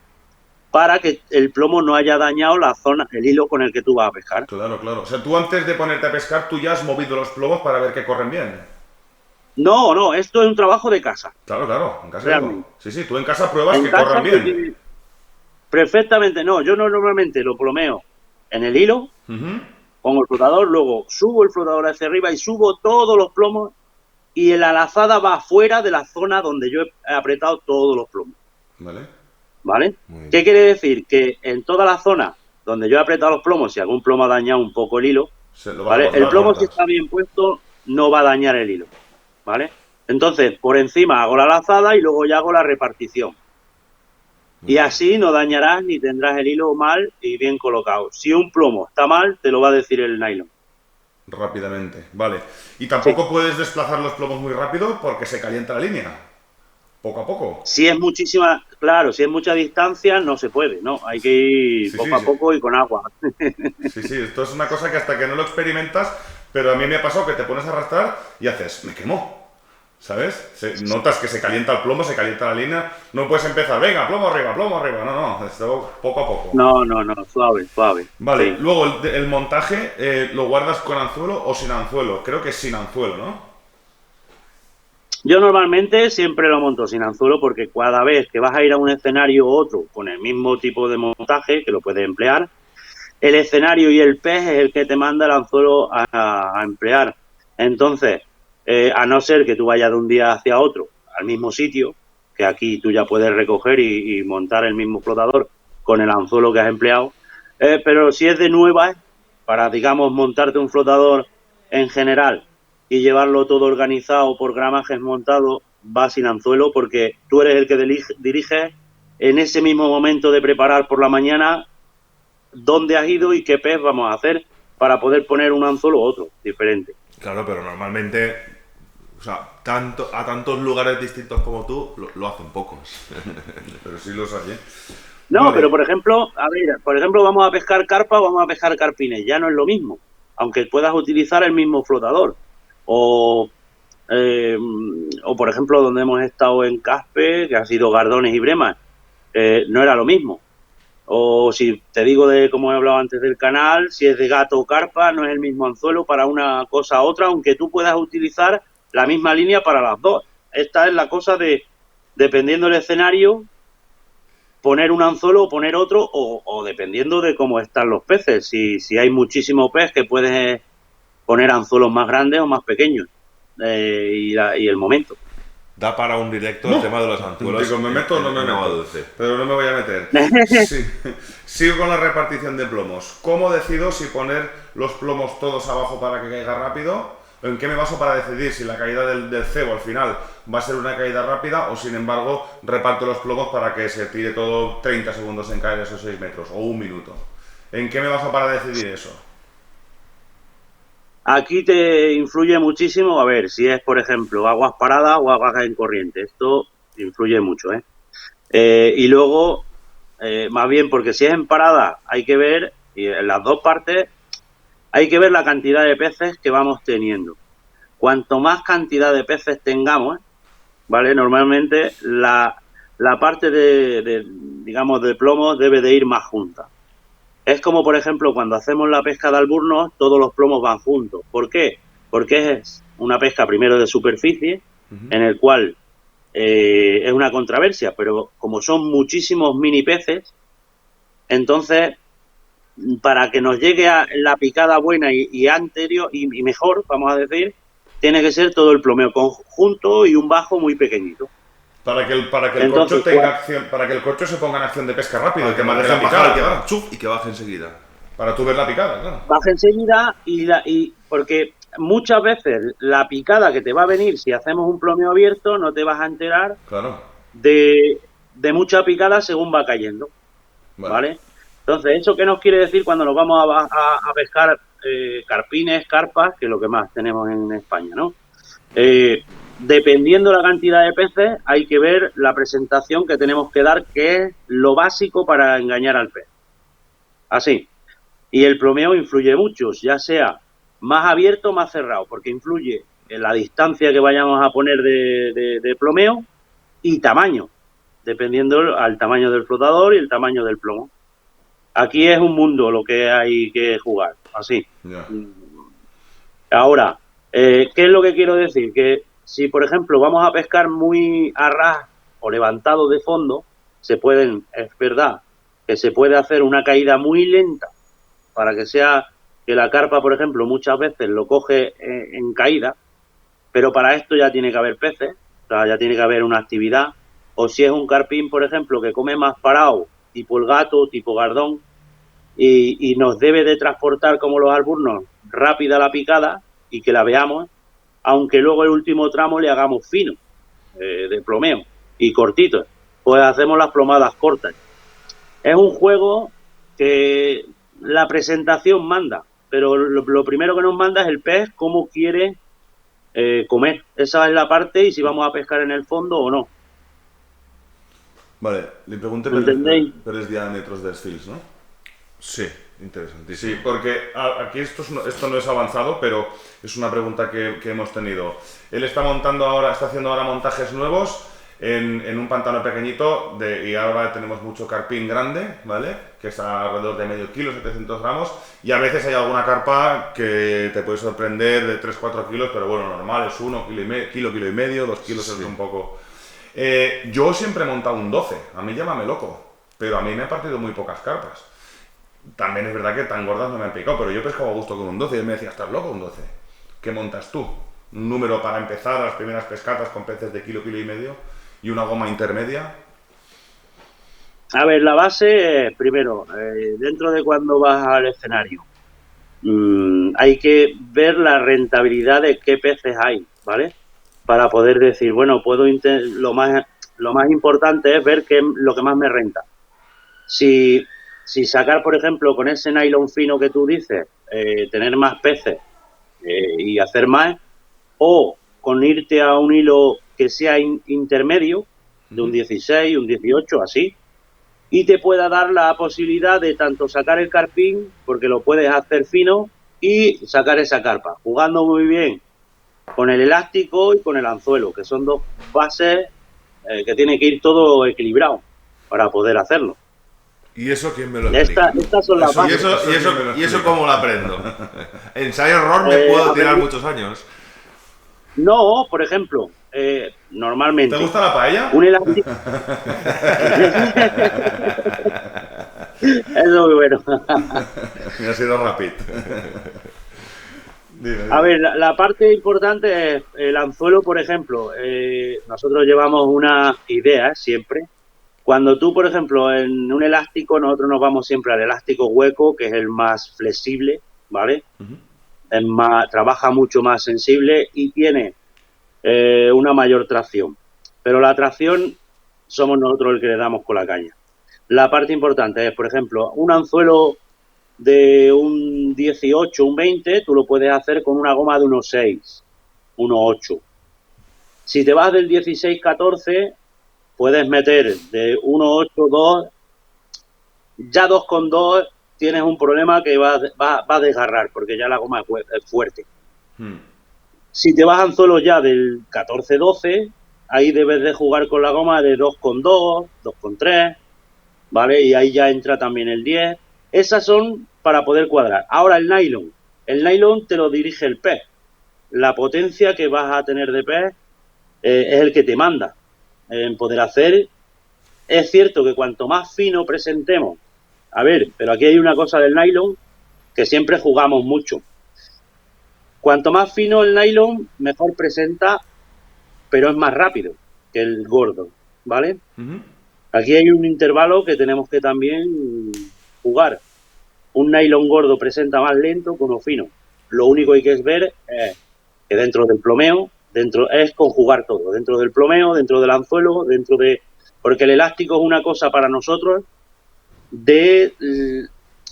para que el plomo no haya dañado la zona, el hilo con el que tú vas a pescar. Claro, claro. O sea, tú antes de ponerte a pescar, tú ya has movido los plomos para ver que corren bien. No, esto es un trabajo de casa. Claro, claro, en casa Realmente. digo. Sí, sí, tú en casa pruebas En que casa corran tú bien. tienes- Perfectamente no. Yo normalmente lo plomeo en el hilo, pongo el flotador, luego subo el flotador hacia arriba y subo todos los plomos y la lazada va fuera de la zona donde yo he apretado todos los plomos. Vale. ¿Vale? Muy bien. ¿Qué quiere decir? Que en toda la zona donde yo he apretado los plomos, si algún plomo ha dañado un poco el hilo, Se lo va ¿vale? a cortar, El plomo, si cortas. está bien puesto, no va a dañar el hilo, ¿vale? Entonces, por encima hago la lazada y luego ya hago la repartición. Y así no dañarás ni tendrás el hilo mal y bien colocado. Si un plomo está mal, te lo va a decir el nylon. Rápidamente, vale. Y tampoco puedes desplazar los plomos muy rápido porque se calienta la línea. Poco a poco. Si es muchísima, claro, si es mucha distancia, no se puede, ¿no? Hay que ir Sí, poco sí, a sí. poco y con agua. Sí, sí, esto es una cosa que hasta que no lo experimentas, pero a mí me ha pasado que te pones a arrastrar y haces, me quemo. ¿Sabes? Notas que se calienta el plomo, se calienta la línea. No puedes empezar, venga, plomo arriba, plomo arriba. No, no, esto poco a poco. No, suave, suave. Vale, Sí. luego el montaje, ¿lo guardas con anzuelo o sin anzuelo? Creo que es sin anzuelo, ¿no? Yo normalmente siempre lo monto sin anzuelo porque cada vez que vas a ir a un escenario u otro con el mismo tipo de montaje, que lo puedes emplear, el escenario y el pez es el que te manda el anzuelo a emplear. Entonces, a no ser que tú vayas de un día hacia otro al mismo sitio, que aquí tú ya puedes recoger y montar el mismo flotador con el anzuelo que has empleado, pero si es de nuevas, para, digamos, montarte un flotador en general y llevarlo todo organizado por gramajes montado, va sin anzuelo porque tú eres el que dirige en ese mismo momento de preparar por la mañana dónde has ido y qué pez vamos a hacer para poder poner un anzuelo u otro, diferente. Claro, pero normalmente O sea, a tantos lugares distintos como tú, lo hacen pocos. Pero sí los hay, ¿eh? No, Vale. pero por ejemplo, a ver, por ejemplo, vamos a pescar carpa o vamos a pescar carpines, ya no es lo mismo, aunque puedas utilizar el mismo flotador. O, eh, o por ejemplo, donde hemos estado en Caspe, que ha sido Gardones y Bremas, no era lo mismo. O si te digo de como he hablado antes del canal, si es de gato o carpa, no es el mismo anzuelo para una cosa u otra, aunque tú puedas utilizar la misma línea para las dos. Esta es la cosa de, dependiendo del escenario, poner un anzuelo o poner otro, o dependiendo de cómo están los peces. Si hay muchísimo pez, que puedes poner anzuelos más grandes o más pequeños. Y el momento. Da para un directo el tema de los anzuelos. Digo, ¿me meto o no me en agua meto? dulce. Pero no me voy a meter. Sí. Sigo con la repartición de plomos. ¿Cómo decido si poner los plomos todos abajo para que caiga rápido? ¿En qué me baso para decidir si la caída del cebo al final va a ser una caída rápida o sin embargo reparto los plomos para que se tire todo 30 segundos en caer esos 6 metros o un minuto? ¿En qué me baso para decidir eso? Aquí te influye muchísimo, a ver, si es, por ejemplo, aguas paradas o aguas en corriente. Esto influye mucho, ¿eh? Y luego, más bien, porque si es en parada, hay que ver, y en las dos partes, hay que ver la cantidad de peces que vamos teniendo. Cuanto más cantidad de peces tengamos, ¿vale? Normalmente la parte digamos, de plomo debe de ir más junta. Es como, por ejemplo, cuando hacemos la pesca de alburnos, todos los plomos van juntos. ¿Por qué? Porque es una pesca primero de superficie, en el cual es una controversia, pero como son muchísimos mini peces, entonces, para que nos llegue a la picada buena y anterior y mejor, vamos a decir, tiene que ser todo el plomeo conjunto y un bajo muy pequeñito. Para que el Entonces, corcho tenga acción, para que el corcho se ponga en acción de pesca rápido y Para que que me lo deje dejen la bajar, picada, que claro. va, chuf, y que baje enseguida. Para tú ver la picada, claro. baja enseguida y porque muchas veces la picada que te va a venir si hacemos un plomeo abierto no te vas a enterar Claro. de mucha picada según va cayendo, ¿vale? Entonces, ¿eso qué nos quiere decir cuando nos vamos a pescar carpines, carpas, que es lo que más tenemos en España, ¿no? Dependiendo la cantidad de peces, hay que ver la presentación que tenemos que dar, que es lo básico para engañar al pez. Así. Y el plomeo influye mucho, ya sea más abierto o más cerrado, porque influye en la distancia que vayamos a poner de plomeo y tamaño, dependiendo al tamaño del flotador y el tamaño del plomo. Aquí es un mundo lo que hay que jugar, así. Ya. Ahora, ¿qué es lo que quiero decir? Que si, por ejemplo, vamos a pescar muy a ras o levantado de fondo, es verdad, que se puede hacer una caída muy lenta para que sea que la carpa, por ejemplo, muchas veces lo coge en caída, pero para esto ya tiene que haber peces, o sea, ya tiene que haber una actividad. O si es un carpín, por ejemplo, que come más parado, tipo el gato, tipo gardón, y nos debe de transportar como los alburnos rápida la picada y que la veamos, aunque luego el último tramo le hagamos fino, de plomeo y cortito, pues hacemos las plomadas cortas. Es un juego que la presentación manda, pero lo primero que nos manda es el pez cómo quiere comer. Esa es la parte y si vamos a pescar en el fondo o no. Vale, le pregunté ¿Entendéis? per els diàmetres dels fils, ¿no? Sí, interesantísimo. Sí, porque aquí esto no es avanzado, pero es una pregunta que hemos tenido. Él está haciendo ahora montajes nuevos en un pantano pequeñito y ahora tenemos mucho carpín grande, ¿vale? Que está alrededor de medio kilo, 700 gramos, y a veces hay alguna carpa que te puede sorprender de 3-4 kilos, pero bueno, normal es 1 kilo y medio, 2 kilos es un poco... yo siempre he montado un 12, a mí llámame loco, pero a mí me han partido muy pocas carpas. También es verdad que tan gordas no me han picado, pero yo pescaba a gusto con un 12 y él me decía, ¿estás loco un 12? ¿Qué montas tú? Un número para empezar las primeras pescatas con peces de kilo y medio y una goma intermedia. A ver, la base es, primero, dentro de cuando vas al escenario, hay que ver la rentabilidad de qué peces hay, ¿vale? Para poder decir, bueno, lo más importante es ver qué es lo que más me renta. Si sacar, por ejemplo, con ese nylon fino que tú dices, tener más peces y hacer más, o con irte a un hilo que sea intermedio, de un 16, un 18, así, y te pueda dar la posibilidad de tanto sacar el carpín, porque lo puedes hacer fino, y sacar esa carpa, jugando muy bien con el elástico y con el anzuelo, que son dos bases que tiene que ir todo equilibrado para poder hacerlo. ¿Y eso quién me lo explica? Estas son las bases. ¿Y eso cómo lo aprendo? Ensayo-error me puedo tirar muchos años. No, por ejemplo, normalmente... ¿Te gusta la paella? Un elástico... Eso es muy bueno. Me ha sido rápido. A ver, la parte importante es el anzuelo, por ejemplo. Nosotros llevamos una idea siempre. Cuando tú, por ejemplo, en un elástico, nosotros nos vamos siempre al elástico hueco, que es el más flexible, ¿vale? Es más, trabaja mucho más sensible y tiene una mayor tracción. Pero la tracción somos nosotros el que le damos con la caña. La parte importante es, por ejemplo, un anzuelo de un 18, un 20, tú lo puedes hacer con una goma de 1,6, 1,8. Si te vas del 16-14, puedes meter de 1,8, 2, ya 2,2 tienes un problema que va a desgarrar, porque ya la goma es fuerte. Si te vas a anzuelos ya del 14-12, ahí debes de jugar con la goma de 2,2, 2,3, ¿vale? Y ahí ya entra también el 10. Esas son para poder cuadrar. Ahora el nylon te lo dirige el pez. La potencia que vas a tener de pez es el que te manda en poder hacer. Es cierto que cuanto más fino presentemos, a ver, pero aquí hay una cosa del nylon que siempre jugamos mucho. Cuanto más fino el nylon, mejor presenta, pero es más rápido que el gordo, ¿vale? Aquí hay un intervalo que tenemos que también jugar. Un nylon gordo presenta más lento que uno fino. Lo único que hay que ver es que dentro del plomeo, es conjugar todo. Dentro del plomeo, dentro del anzuelo, porque el elástico es una cosa para nosotros de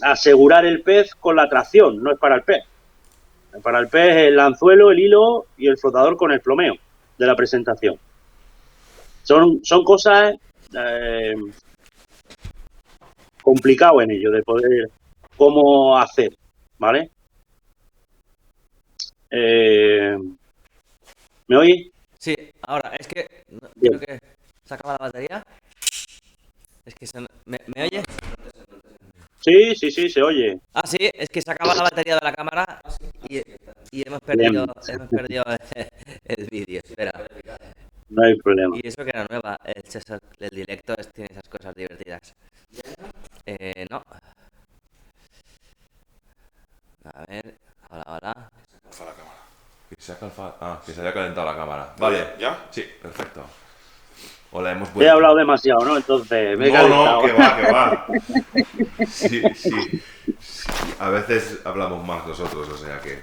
asegurar el pez con la tracción, no es para el pez. Para el pez el anzuelo, el hilo y el flotador con el plomeo de la presentación. Son cosas complicadas en ello, de poder cómo hacer, ¿vale? ¿Me oís? Sí, ahora, es que creo que se acaba la batería. Es que ¿me oyes? Sí, se oye. Ah, sí, es que se acaba la batería de la cámara y hemos perdido el vídeo. Espera. No hay problema. Y eso que era nueva, el directo tiene esas cosas divertidas. No. A ver, hola. Que se haya calentado la cámara. Vale, ¿ya? Sí, perfecto. Hola, hemos vuelto. He hablado demasiado, ¿no? Entonces me he calentado. No, que va. Sí. A veces hablamos más nosotros, o sea que...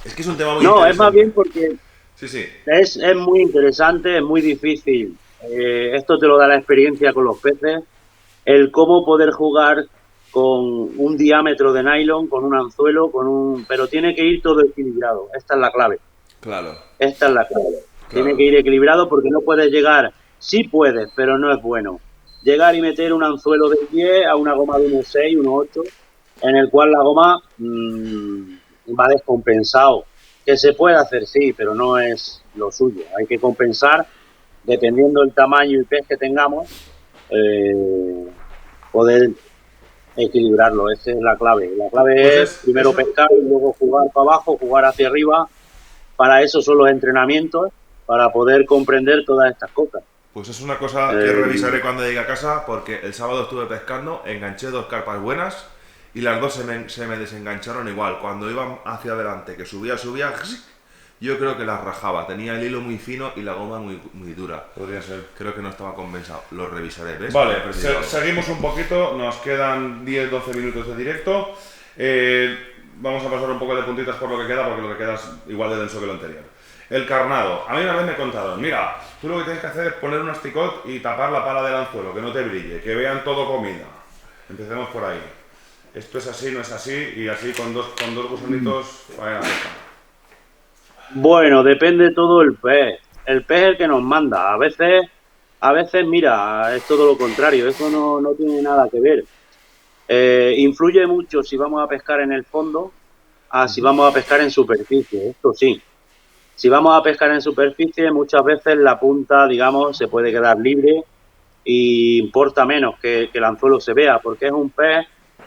Es que es un tema muy interesante. No, es más bien porque sí. Es muy interesante, es muy difícil. Esto te lo da la experiencia con los peces. El cómo poder jugar con un diámetro de nylon, con un anzuelo, pero tiene que ir todo equilibrado. Esta es la clave. Claro. Esta es la clave. Claro. Tiene que ir equilibrado porque no puedes llegar, sí puedes, pero no es bueno. Llegar y meter un anzuelo de 10 a una goma de 1,6, 1,8, en el cual la goma va descompensado. Que se puede hacer, sí, pero no es lo suyo. Hay que compensar, dependiendo del tamaño y pez que tengamos, poder equilibrarlo. Esa es la clave. La clave pues es primero pescar y luego jugar para abajo, jugar hacia arriba. Para eso son los entrenamientos, para poder comprender todas estas cosas. Pues es una cosa que revisaré cuando llegue a casa, porque el sábado estuve pescando, enganché 2 carpas buenas y las dos se me desengancharon igual. Cuando iban hacia adelante, que subía, yo creo que las rajaba. Tenía el hilo muy fino y la goma muy dura. Podría ser. Creo que no estaba compensado. Lo revisaré, ¿ves? Vale, seguimos un poquito. Nos quedan 10-12 minutos de directo. Vamos a pasar un poco de puntitas por lo que queda, porque lo que queda es igual de denso que lo anterior. El carnado. A mí una vez me contaron, mira, tú lo que tienes que hacer es poner un asticot y tapar la pala del anzuelo, que no te brille, que vean todo comida. Empecemos por ahí. Esto es así, no es así, y así con dos gusanitos, vaya a pescar. Bueno, depende todo el pez. El pez es el que nos manda. A veces, mira, es todo lo contrario. Eso no tiene nada que ver. Influye mucho si vamos a pescar en el fondo a si vamos a pescar en superficie. Esto sí. Si vamos a pescar en superficie, muchas veces la punta, digamos, se puede quedar libre y importa menos que el anzuelo se vea, porque es un pez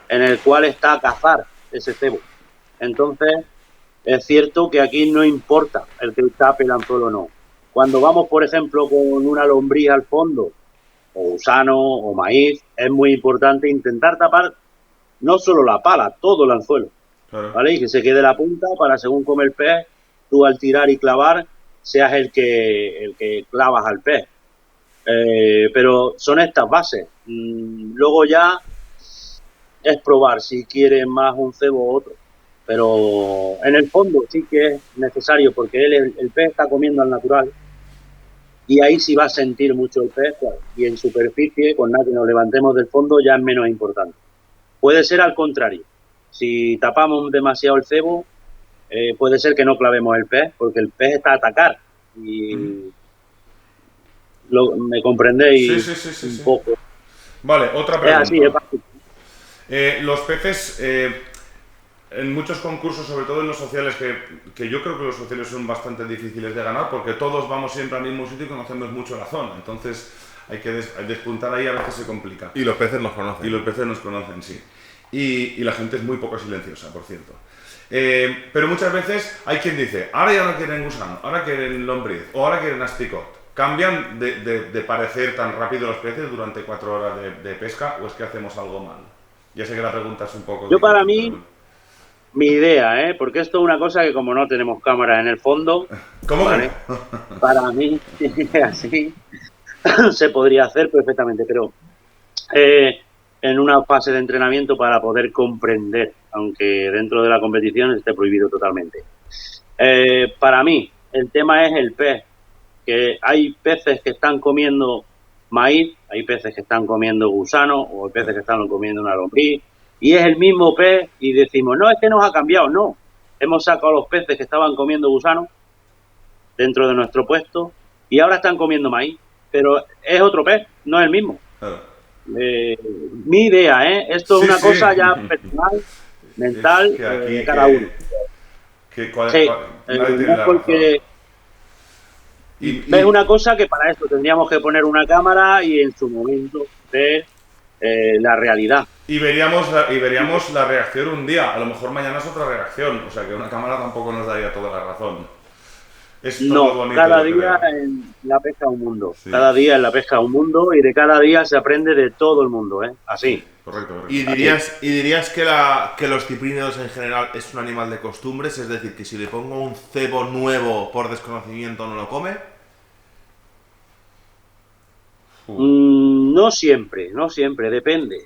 en el cual está a cazar ese cebo. Entonces, es cierto que aquí no importa el que tape el anzuelo o no. Cuando vamos, por ejemplo, con una lombriz al fondo, o gusano, o maíz, es muy importante intentar tapar no solo la pala, todo el anzuelo, Claro. ¿vale? Y que se quede la punta para, según come el pez, tú al tirar y clavar, seas el que clavas al pez. Pero son estas bases. Luego ya es probar si quieres más un cebo u otro. Pero en el fondo sí que es necesario, porque el pez está comiendo al natural y ahí sí va a sentir mucho el pez, claro. Y en superficie, con nada que nos levantemos del fondo, ya es menos importante. Puede ser al contrario. Si tapamos demasiado el cebo, puede ser que no clavemos el pez, porque el pez está a atacar. Y me comprendéis Sí. un poco. Vale, otra Es pregunta. así, es básico. Los peces, en muchos concursos, sobre todo en los sociales, que yo creo que los sociales son bastante difíciles de ganar porque todos vamos siempre al mismo sitio y conocemos mucho la zona. Entonces hay que despuntar ahí, a veces se complica. Y los peces nos conocen. Y los peces nos conocen, sí. Y la gente es muy poco silenciosa, por cierto. Pero muchas veces hay quien dice, ahora ya no quieren gusano, ahora quieren lombriz, o ahora quieren asticot. ¿Cambian de parecer tan rápido los peces durante 4 horas de pesca o es que hacemos algo mal? Ya sé que la pregunta es un poco Yo para difícil, mí, mi idea, porque esto es una cosa que como no tenemos cámaras en el fondo, ¿Cómo ¿vale? que? Para mí, así, se podría hacer perfectamente, pero en una fase de entrenamiento para poder comprender, aunque dentro de la competición esté prohibido totalmente. Para mí, el tema es el pez, que hay peces que están comiendo maíz, hay peces que están comiendo gusano, o hay peces que están comiendo una lombriz, y es el mismo pez, y decimos, no, es que nos ha cambiado, no. Hemos sacado los peces que estaban comiendo gusano dentro de nuestro puesto, y ahora están comiendo maíz, pero es otro pez, no es el mismo. Claro. Mi idea, esto Sí, es una sí. cosa ya personal, mental, Es que aquí de cada uno. Sí, Sí, nadie tiene no es la porque razón. es una cosa que para esto tendríamos que poner una cámara y en su momento ver la realidad. Y veríamos la reacción un día, a lo mejor mañana es otra reacción, o sea que una cámara tampoco nos daría toda la razón. Es todo No, bonito, cada yo día creo. en la pesca un mundo. Sí. Cada día en la pesca un mundo y de cada día se aprende de todo el mundo, así. Correcto. ¿Y dirías que los ciprínidos en general es un animal de costumbres? Es decir, que si le pongo un cebo nuevo por desconocimiento no lo come. No siempre, depende.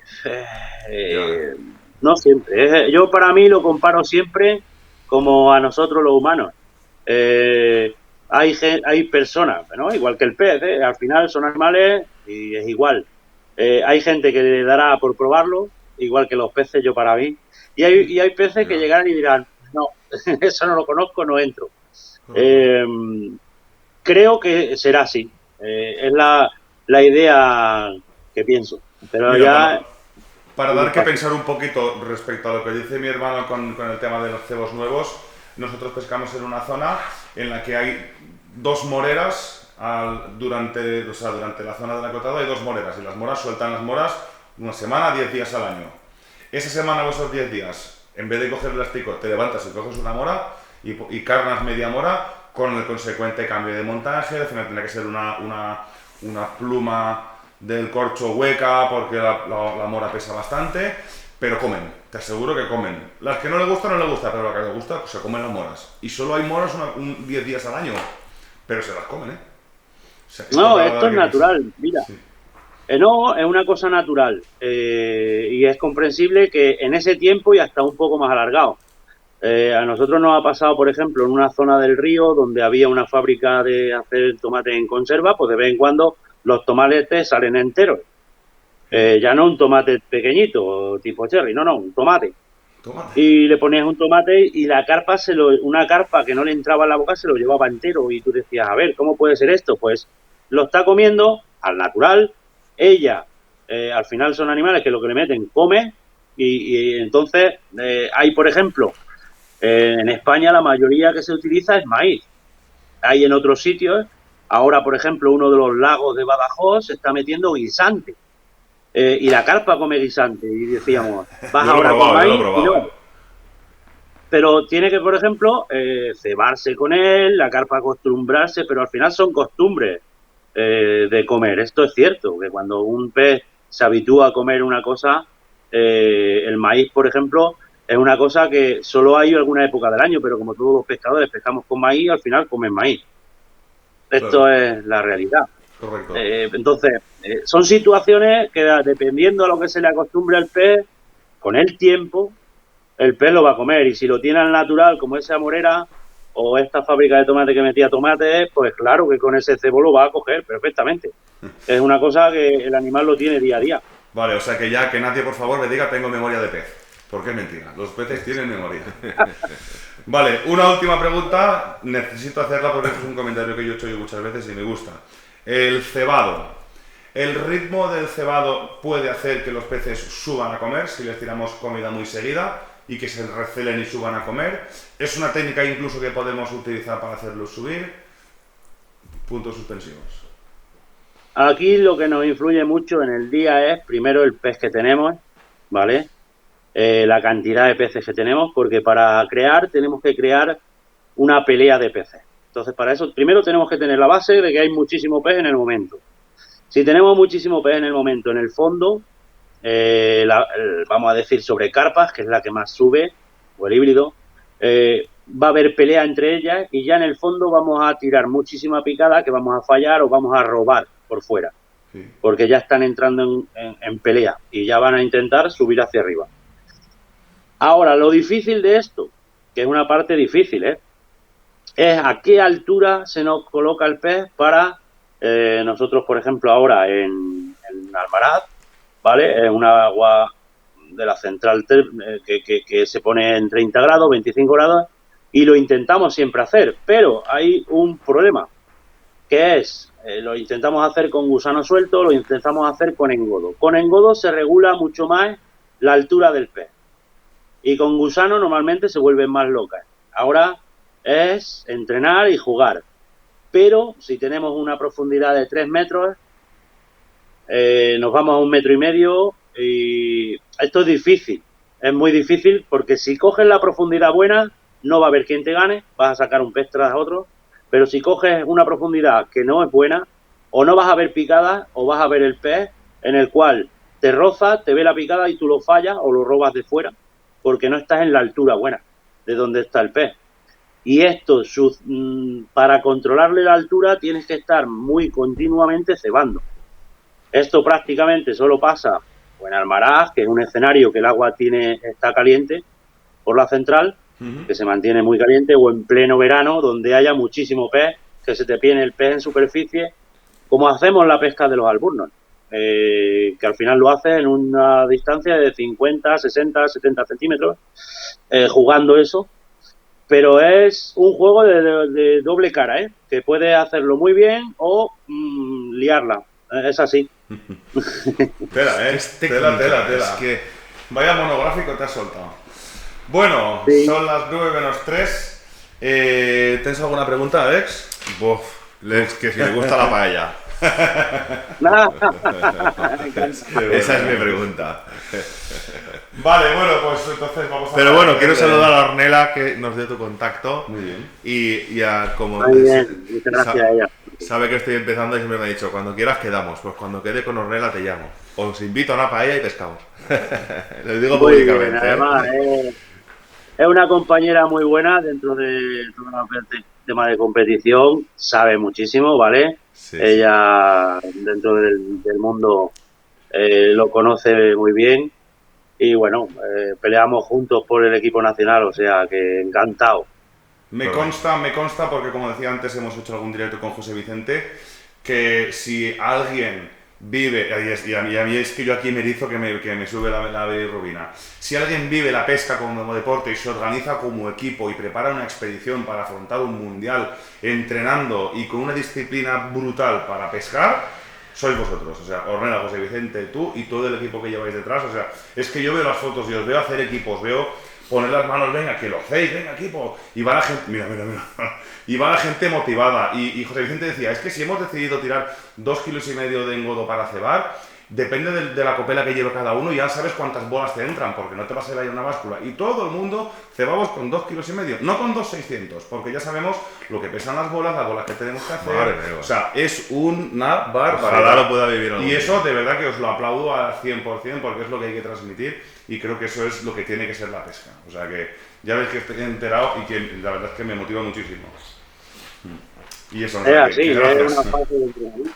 No siempre. Yo para mí lo comparo siempre como a nosotros los humanos. Hay personas, ¿no? Igual que el pez, al final son animales y es igual. Hay gente que le dará por probarlo, igual que los peces, yo para mí. Y hay peces que llegarán y dirán, no, eso no lo conozco, no entro. Creo que será así. Es la idea que pienso. Pero Mira, ya... para dar que pensar un poquito respecto a lo que dice mi hermano con el tema de los cebos nuevos, nosotros pescamos en una zona en la que hay 2 moreras durante la zona del acotado hay 2 moreras y las moras sueltan las moras una semana, 10 días al año. Esa semana o esos 10 días, en vez de coger el elástico, te levantas y coges una mora y carnas media mora con el consecuente cambio de montaje. Al final tendrá que ser una pluma del corcho hueca porque la mora pesa bastante, pero comen, te aseguro que comen. Las que no le gustan, no le gusta, pero las que le gusta, pues se comen las moras. Y solo hay moras 10 días al año, pero se las comen, ¿eh? O sea, No, esto es natural, mira. Sí. No, es una cosa natural y es comprensible que en ese tiempo y hasta un poco más alargado. A nosotros nos ha pasado, por ejemplo, en una zona del río donde había una fábrica de hacer tomate en conserva, pues de vez en cuando los tomates salen enteros. Ya no un tomate pequeñito, tipo cherry, no, un tomate. Tomate. y le ponías un tomate y la carpa, una carpa que no le entraba en la boca se lo llevaba entero y tú decías, a ver, ¿cómo puede ser esto? Pues lo está comiendo al natural, ella, al final son animales que lo que le meten come y entonces hay, por ejemplo, en España la mayoría que se utiliza es maíz. Hay en otros sitios, ahora por ejemplo uno de los lagos de Badajoz se está metiendo guisante. Y la carpa come guisante y decíamos, vas Yo lo he ahora con probado, yo lo he maíz y probado. no. Pero tiene que, por ejemplo, cebarse con él, la carpa acostumbrarse, pero al final son costumbres de comer. Esto es cierto, que cuando un pez se habitúa a comer una cosa, el maíz, por ejemplo, es una cosa que solo hay alguna época del año, pero como todos los pescadores pescamos con maíz, al final comen maíz. Esto Claro. es la realidad. Correcto. Entonces, son situaciones que dependiendo a lo que se le acostumbre al pez, con el tiempo, el pez lo va a comer. Y si lo tiene al natural, como esa morera o esta fábrica de tomate que metía tomates, pues claro que con ese cebo lo va a coger perfectamente. Es una cosa que el animal lo tiene día a día. Vale, o sea que ya que nadie por favor me diga tengo memoria de pez. Porque es mentira, los peces tienen memoria. Vale, una última pregunta, necesito hacerla porque es un comentario que yo he hecho yo muchas veces y me gusta. El cebado. ¿El ritmo del cebado puede hacer que los peces suban a comer si les tiramos comida muy seguida y que se recelen y suban a comer? ¿Es una técnica incluso que podemos utilizar para hacerlos subir? Puntos suspensivos. Aquí lo que nos influye mucho en el día es, primero, el pez que tenemos, ¿vale? La cantidad de peces que tenemos, porque para crear tenemos que crear una pelea de peces. Entonces, para eso, primero tenemos que tener la base de que hay muchísimo pez en el momento. Si tenemos muchísimo pez en el momento, en el fondo, vamos a decir sobre carpas, que es la que más sube, o el híbrido, va a haber pelea entre ellas y ya en el fondo vamos a tirar muchísima picada que vamos a fallar o vamos a robar por fuera, Sí. porque ya están entrando en pelea y ya van a intentar subir hacia arriba. Ahora, lo difícil de esto, que es una parte difícil, es a qué altura se nos coloca el pez para nosotros, por ejemplo, ahora en Almaraz, ¿vale? Es una agua de la central que se pone en 30 grados, 25 grados, y lo intentamos siempre hacer, pero hay un problema, que es, lo intentamos hacer con gusano suelto, lo intentamos hacer con engodo. Con engodo se regula mucho más la altura del pez, y con gusano normalmente se vuelven más locas. Ahora es entrenar y jugar, pero si tenemos una profundidad de 3 metros, nos vamos a 1,5 metros y esto es difícil, es muy difícil porque si coges la profundidad buena no va a haber quien te gane, vas a sacar un pez tras otro, pero si coges una profundidad que no es buena, o no vas a ver picadas o vas a ver el pez en el cual te roza, te ve la picada y tú lo fallas o lo robas de fuera porque no estás en la altura buena de donde está el pez. Y esto, para controlarle la altura tienes que estar muy continuamente cebando. Esto prácticamente solo pasa en Almaraz, que es un escenario que el agua está caliente por la central, que se mantiene muy caliente, o en pleno verano, donde haya muchísimo pez, que se te viene el pez en superficie, como hacemos la pesca de los alburnos, que al final lo haces en una distancia de 50, 60, 70 centímetros, jugando eso. Pero es un juego de doble cara, que puedes hacerlo muy bien o liarla. Es así. Tela, Es tela, técnica, tela, tela. es que- Vaya monográfico te has soltado. Bueno, Sí. son las 9 menos 3. ¿Tienes alguna pregunta, Alex? Buf, que si le gusta la paella. Esa es mi pregunta. Vale, bueno, pues entonces vamos a... Pero bueno, quiero saludar a Ornella que nos dio tu contacto. Muy bien. Y a como Muy bien, muchas gracias a ella. sabe que estoy empezando y siempre me ha dicho, cuando quieras quedamos, pues cuando quede con Ornella te llamo. Os invito a una paella y pescamos. Lo digo Muy bien, públicamente. además, es una compañera muy buena dentro de todo el tema de competición, sabe muchísimo, ¿vale? Sí, Ella dentro del mundo lo conoce muy bien y bueno, peleamos juntos por el equipo nacional, o sea que encantado. Me consta porque como decía antes hemos hecho algún directo con José Vicente que si alguien vive, y a mí es que yo aquí me erizo que me sube la bilirrubina. Si alguien vive la pesca como deporte y se organiza como equipo y prepara una expedición para afrontar un mundial entrenando y con una disciplina brutal para pescar, sois vosotros. O sea, Ornella, José Vicente, tú y todo el equipo que lleváis detrás. O sea, es que yo veo las fotos y os veo hacer equipos, veo poner las manos, venga, que lo hacéis, venga, equipo. Y va la gente, mira. Y va la gente motivada. Y José Vicente decía, es que si hemos decidido tirar 2,5 kilos de engodo para cebar, depende de la copela que lleve cada uno, ya sabes cuántas bolas te entran, porque no te vas a ir a una báscula. Y todo el mundo cebamos con 2,5 kilos, no con 2,600, porque ya sabemos lo que pesan las bolas que tenemos que hacer. Madre mía. O sea, es una barbaridad. Ojalá lo pueda vivir algún Y día. eso de verdad que os lo aplaudo al 100%, porque es lo que hay que transmitir, y creo que eso es lo que tiene que ser la pesca. O sea que ya veis que estoy enterado y que la verdad es que me motiva muchísimo. Y eso, Es así, es gracias. una fase de entrenamiento.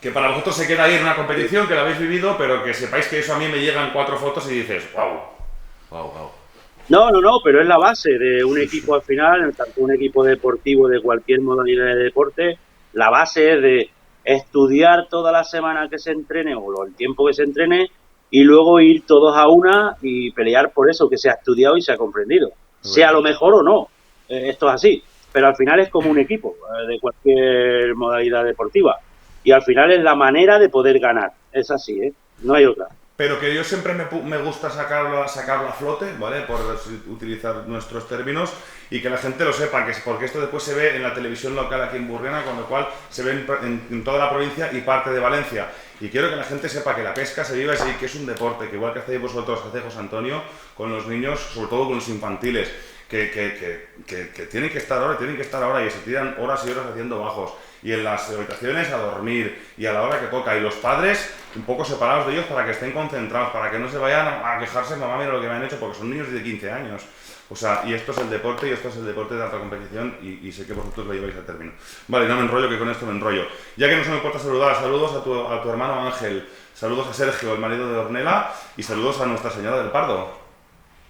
Que para vosotros se queda ahí en una competición, que la habéis vivido, pero que sepáis que eso a mí me llegan 4 fotos y dices, wow. Wow. No, pero es la base de un equipo al final, tanto un equipo deportivo de cualquier modalidad de deporte, la base es de estudiar toda la semana que se entrene o el tiempo que se entrene y luego ir todos a una y pelear por eso que se ha estudiado y se ha comprendido. Sea lo mejor o no, esto es así, pero al final es como un equipo de cualquier modalidad deportiva y al final es la manera de poder ganar, es así, no hay otra. Pero que yo siempre me gusta sacarlo a flote, ¿vale? Por utilizar nuestros términos y que la gente lo sepa, porque esto después se ve en la televisión local aquí en Burriana, con lo cual se ve en toda la provincia y parte de Valencia. Y quiero que la gente sepa que la pesca se vive así, que es un deporte, que igual que hacéis vosotros, hace José Antonio, con los niños, sobre todo con los infantiles, que tienen que estar ahora y se tiran horas y horas haciendo bajos. Y en las habitaciones a dormir y a la hora que toca. Y los padres un poco separados de ellos para que estén concentrados, para que no se vayan a quejarse, mamá, mira lo que me han hecho, porque son niños de 15 años. O sea, y esto es el deporte, y esto es el deporte de alta competición, y sé que vosotros lo lleváis a término. Vale, no me enrollo, que con esto me enrollo. Ya que no se me importa saludar, saludos a tu hermano Ángel, saludos a Sergio, el marido de Ornella, y saludos a Nuestra Señora del Pardo,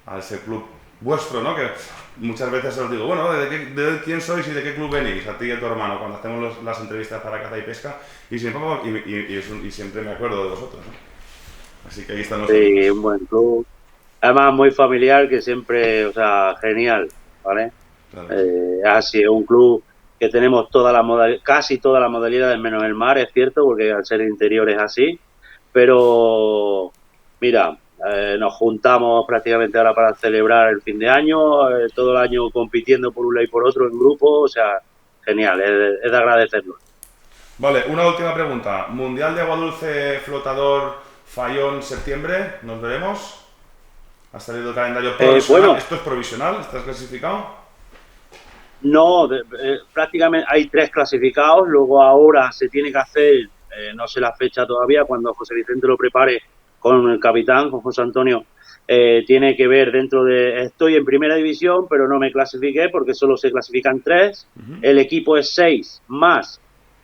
a ese club vuestro, ¿no? Que muchas veces os digo, bueno, ¿de quién sois y de qué club venís? A ti y a tu hermano, cuando hacemos las entrevistas para Caza y Pesca, y siempre me acuerdo de vosotros, ¿no? Así que ahí están los Sí, un buen club. Además, muy familiar, que siempre, o sea, genial, ¿vale? Claro. Así es un club que tenemos casi todas las modalidades menos el mar, es cierto, porque al ser interior es así, pero mira, nos juntamos prácticamente ahora para celebrar el fin de año, todo el año compitiendo por un lado y por otro en grupo, o sea, genial, es de agradecerlo. Vale, una última pregunta. Mundial de Agua Dulce Flotador Fayón septiembre, ¿nos veremos? ¿Ha salido el calendario provisional? Bueno, ¿Esto es provisional? ¿Estás clasificado? No, prácticamente hay 3 clasificados, luego ahora se tiene que hacer, no sé la fecha todavía, cuando José Vicente lo prepare con el capitán, con José Antonio, tiene que ver estoy en primera división, pero no me clasifiqué porque solo se clasifican 3, el equipo es 6 más,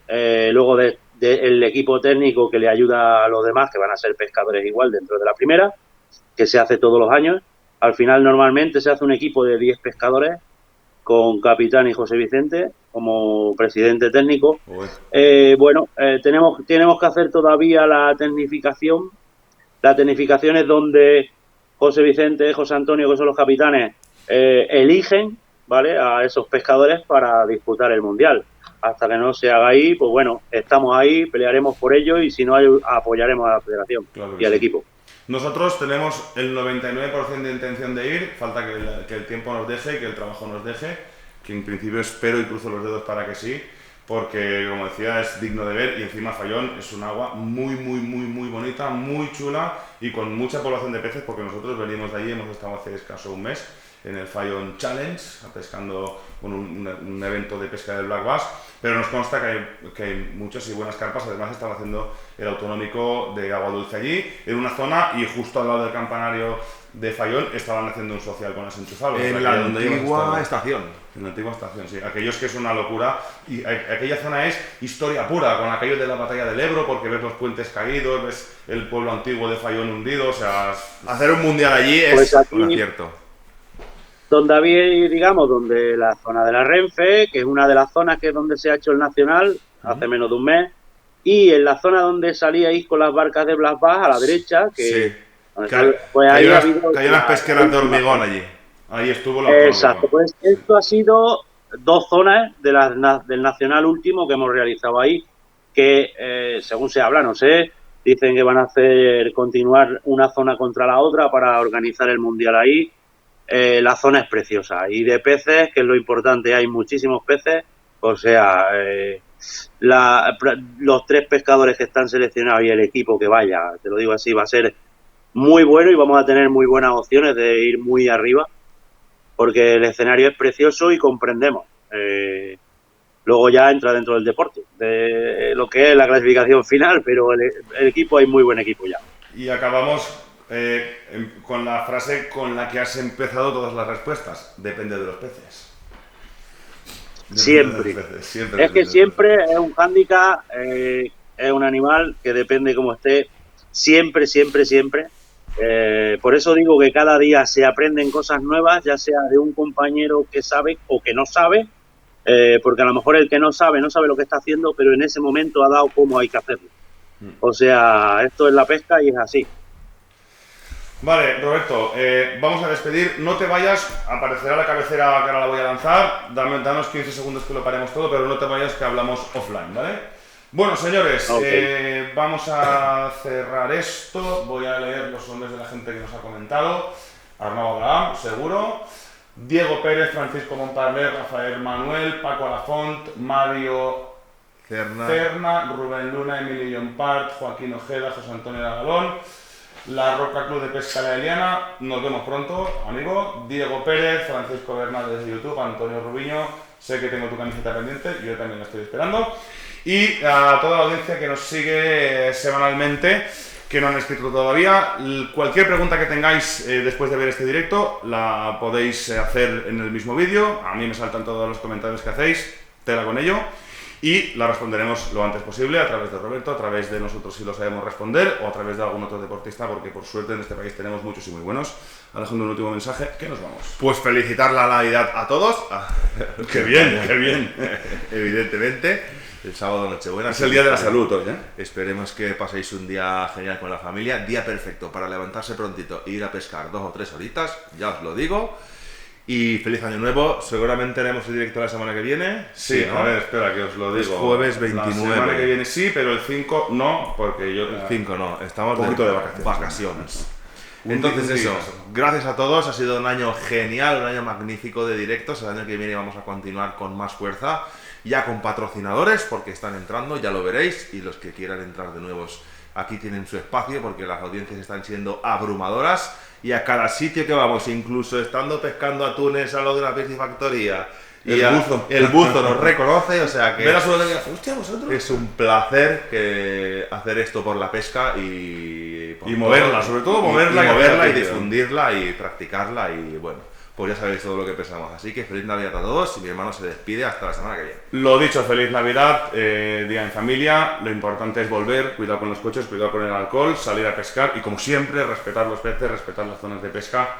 luego el equipo técnico que le ayuda a los demás, que van a ser pescadores igual dentro de la primera, que se hace todos los años. Al final normalmente se hace un equipo de 10 pescadores con capitán y José Vicente como presidente técnico. Tenemos que hacer todavía la tecnificación. La tecnificación es donde José Vicente, José Antonio, que son los capitanes, eligen, ¿vale?, a esos pescadores para disputar el Mundial. Hasta que no se haga ahí, pues bueno, estamos ahí, pelearemos por ello y si no, apoyaremos a la federación y al equipo. Nosotros tenemos el 99% de intención de ir, falta que el tiempo nos deje, que el trabajo nos deje, que en principio espero y cruzo los dedos para que sí, porque como decía es digno de ver y encima Fayón es un agua muy bonita, muy chula y con mucha población de peces, porque nosotros venimos de allí, hemos estado hace escaso un mes en el Fayón Challenge, pescando con un evento de pesca del Black Bass, pero nos consta que hay muchas y buenas carpas. Además están haciendo el autonómico de agua dulce allí, en una zona, y justo al lado del campanario de Fayón estaban haciendo un social con las enchufables. En la antigua estación. En la antigua estación, sí. Aquellos que es una locura. Y aquella zona es historia pura, con aquello de la batalla del Ebro, porque ves los puentes caídos, ves el pueblo antiguo de Fayón hundido, o sea... Hacer un mundial allí es Pues aquí, un acierto. Donde había, digamos, donde la zona de la Renfe, que es una de las zonas que es donde se ha hecho el Nacional, hace menos de un mes, y en la zona donde salíais con las barcas de Blas Bass, a la derecha, que, Sí. pues ahí hay ha unas, habido que hay unas la pesqueras de última hormigón zona. allí. Ahí estuvo la Exacto, pues esto ha sido 2 zonas de del Nacional último que hemos realizado ahí, que según se habla, no sé, dicen que van a continuar una zona contra la otra para organizar el Mundial ahí. La zona es preciosa y de peces, que es lo importante, hay muchísimos peces, o sea, los 3 pescadores que están seleccionados y el equipo que vaya, te lo digo así, va a ser muy bueno y vamos a tener muy buenas opciones de ir muy arriba, porque el escenario es precioso y comprendemos. Luego ya entra dentro del deporte, de lo que es la clasificación final, pero el equipo, hay muy buen equipo ya. Y acabamos con la frase con la que has empezado todas las respuestas. Depende de los peces. Siempre. Siempre. Es que siempre es un hándicap, es un animal que depende cómo esté, siempre, siempre, siempre. Por eso digo que cada día se aprenden cosas nuevas, ya sea de un compañero que sabe o que no sabe, porque a lo mejor el que no sabe lo que está haciendo, pero en ese momento ha dado cómo hay que hacerlo. O sea, esto es la pesca y es así. Vale, Roberto, vamos a despedir. No te vayas, aparecerá la cabecera que ahora la voy a lanzar. Danos 15 segundos que lo paremos todo, pero no te vayas que hablamos offline, ¿vale? Bueno, señores, Okay. vamos a cerrar esto. Voy a leer los nombres de la gente que nos ha comentado. Arnau Abraham, seguro. Diego Pérez, Francisco Montaner, Rafael Manuel, Paco Alafont, Mario Cerna, Rubén Luna, Emilio Llompart, Joaquín Ojeda, José Antonio Lagalón, La Roca Club de Pesca La Eliana. Nos vemos pronto, amigo. Diego Pérez, Francisco Bernal desde YouTube, Antonio Rubiño, sé que tengo tu camiseta pendiente, yo también la estoy esperando. Y a toda la audiencia que nos sigue semanalmente, que no han escrito todavía, cualquier pregunta que tengáis después de ver este directo la podéis hacer en el mismo vídeo. A mí me saltan todos los comentarios que hacéis, tela con ello, y la responderemos lo antes posible a través de Roberto, a través de nosotros si lo sabemos responder, o a través de algún otro deportista, porque por suerte en este país tenemos muchos y muy buenos. Alejandro, un último mensaje, que nos vamos. Pues felicitar la Navidad a todos. ¡Qué bien, qué bien! Evidentemente. El sábado Nochebuena. Es el día de la salud hoy, ¿eh? Esperemos que paséis un día genial con la familia. Día perfecto para levantarse prontito e ir a pescar 2 o 3 horitas, ya os lo digo. Y feliz año nuevo. Seguramente haremos el directo la semana que viene. Sí, ¿no? a ver, espera que os lo digo. Es jueves 29. La semana que viene sí, pero el 5 no, porque yo... El 5 no, estamos un poquito de vacaciones. Un Entonces día- eso, gracias a todos, ha sido un año genial, un año magnífico de directos. El año que viene vamos a continuar con más fuerza, ya con patrocinadores, porque están entrando, ya lo veréis, y los que quieran entrar de nuevos aquí tienen su espacio, porque las audiencias están siendo abrumadoras, y a cada sitio que vamos, incluso estando pescando atunes a lo de la piscifactoría, y el buzo nos reconoce, o sea que... Ver a su lado y decir, hostia, vosotros. Es un placer hacer esto por la pesca y moverla, sobre todo moverla y y moverla y hacer difundirla y practicarla y bueno, pues ya sabéis todo lo que pensamos. Así que feliz Navidad a todos y mi hermano se despide hasta la semana que viene. Lo dicho, feliz Navidad, día en familia. Lo importante es volver, cuidado con los coches, cuidado con el alcohol, salir a pescar y como siempre, respetar los peces, respetar las zonas de pesca.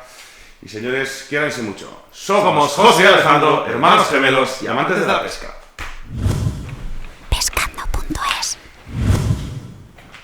Y señores, quiéranse mucho. Somos José y Alejandro, hermanos gemelos y amantes de la pesca.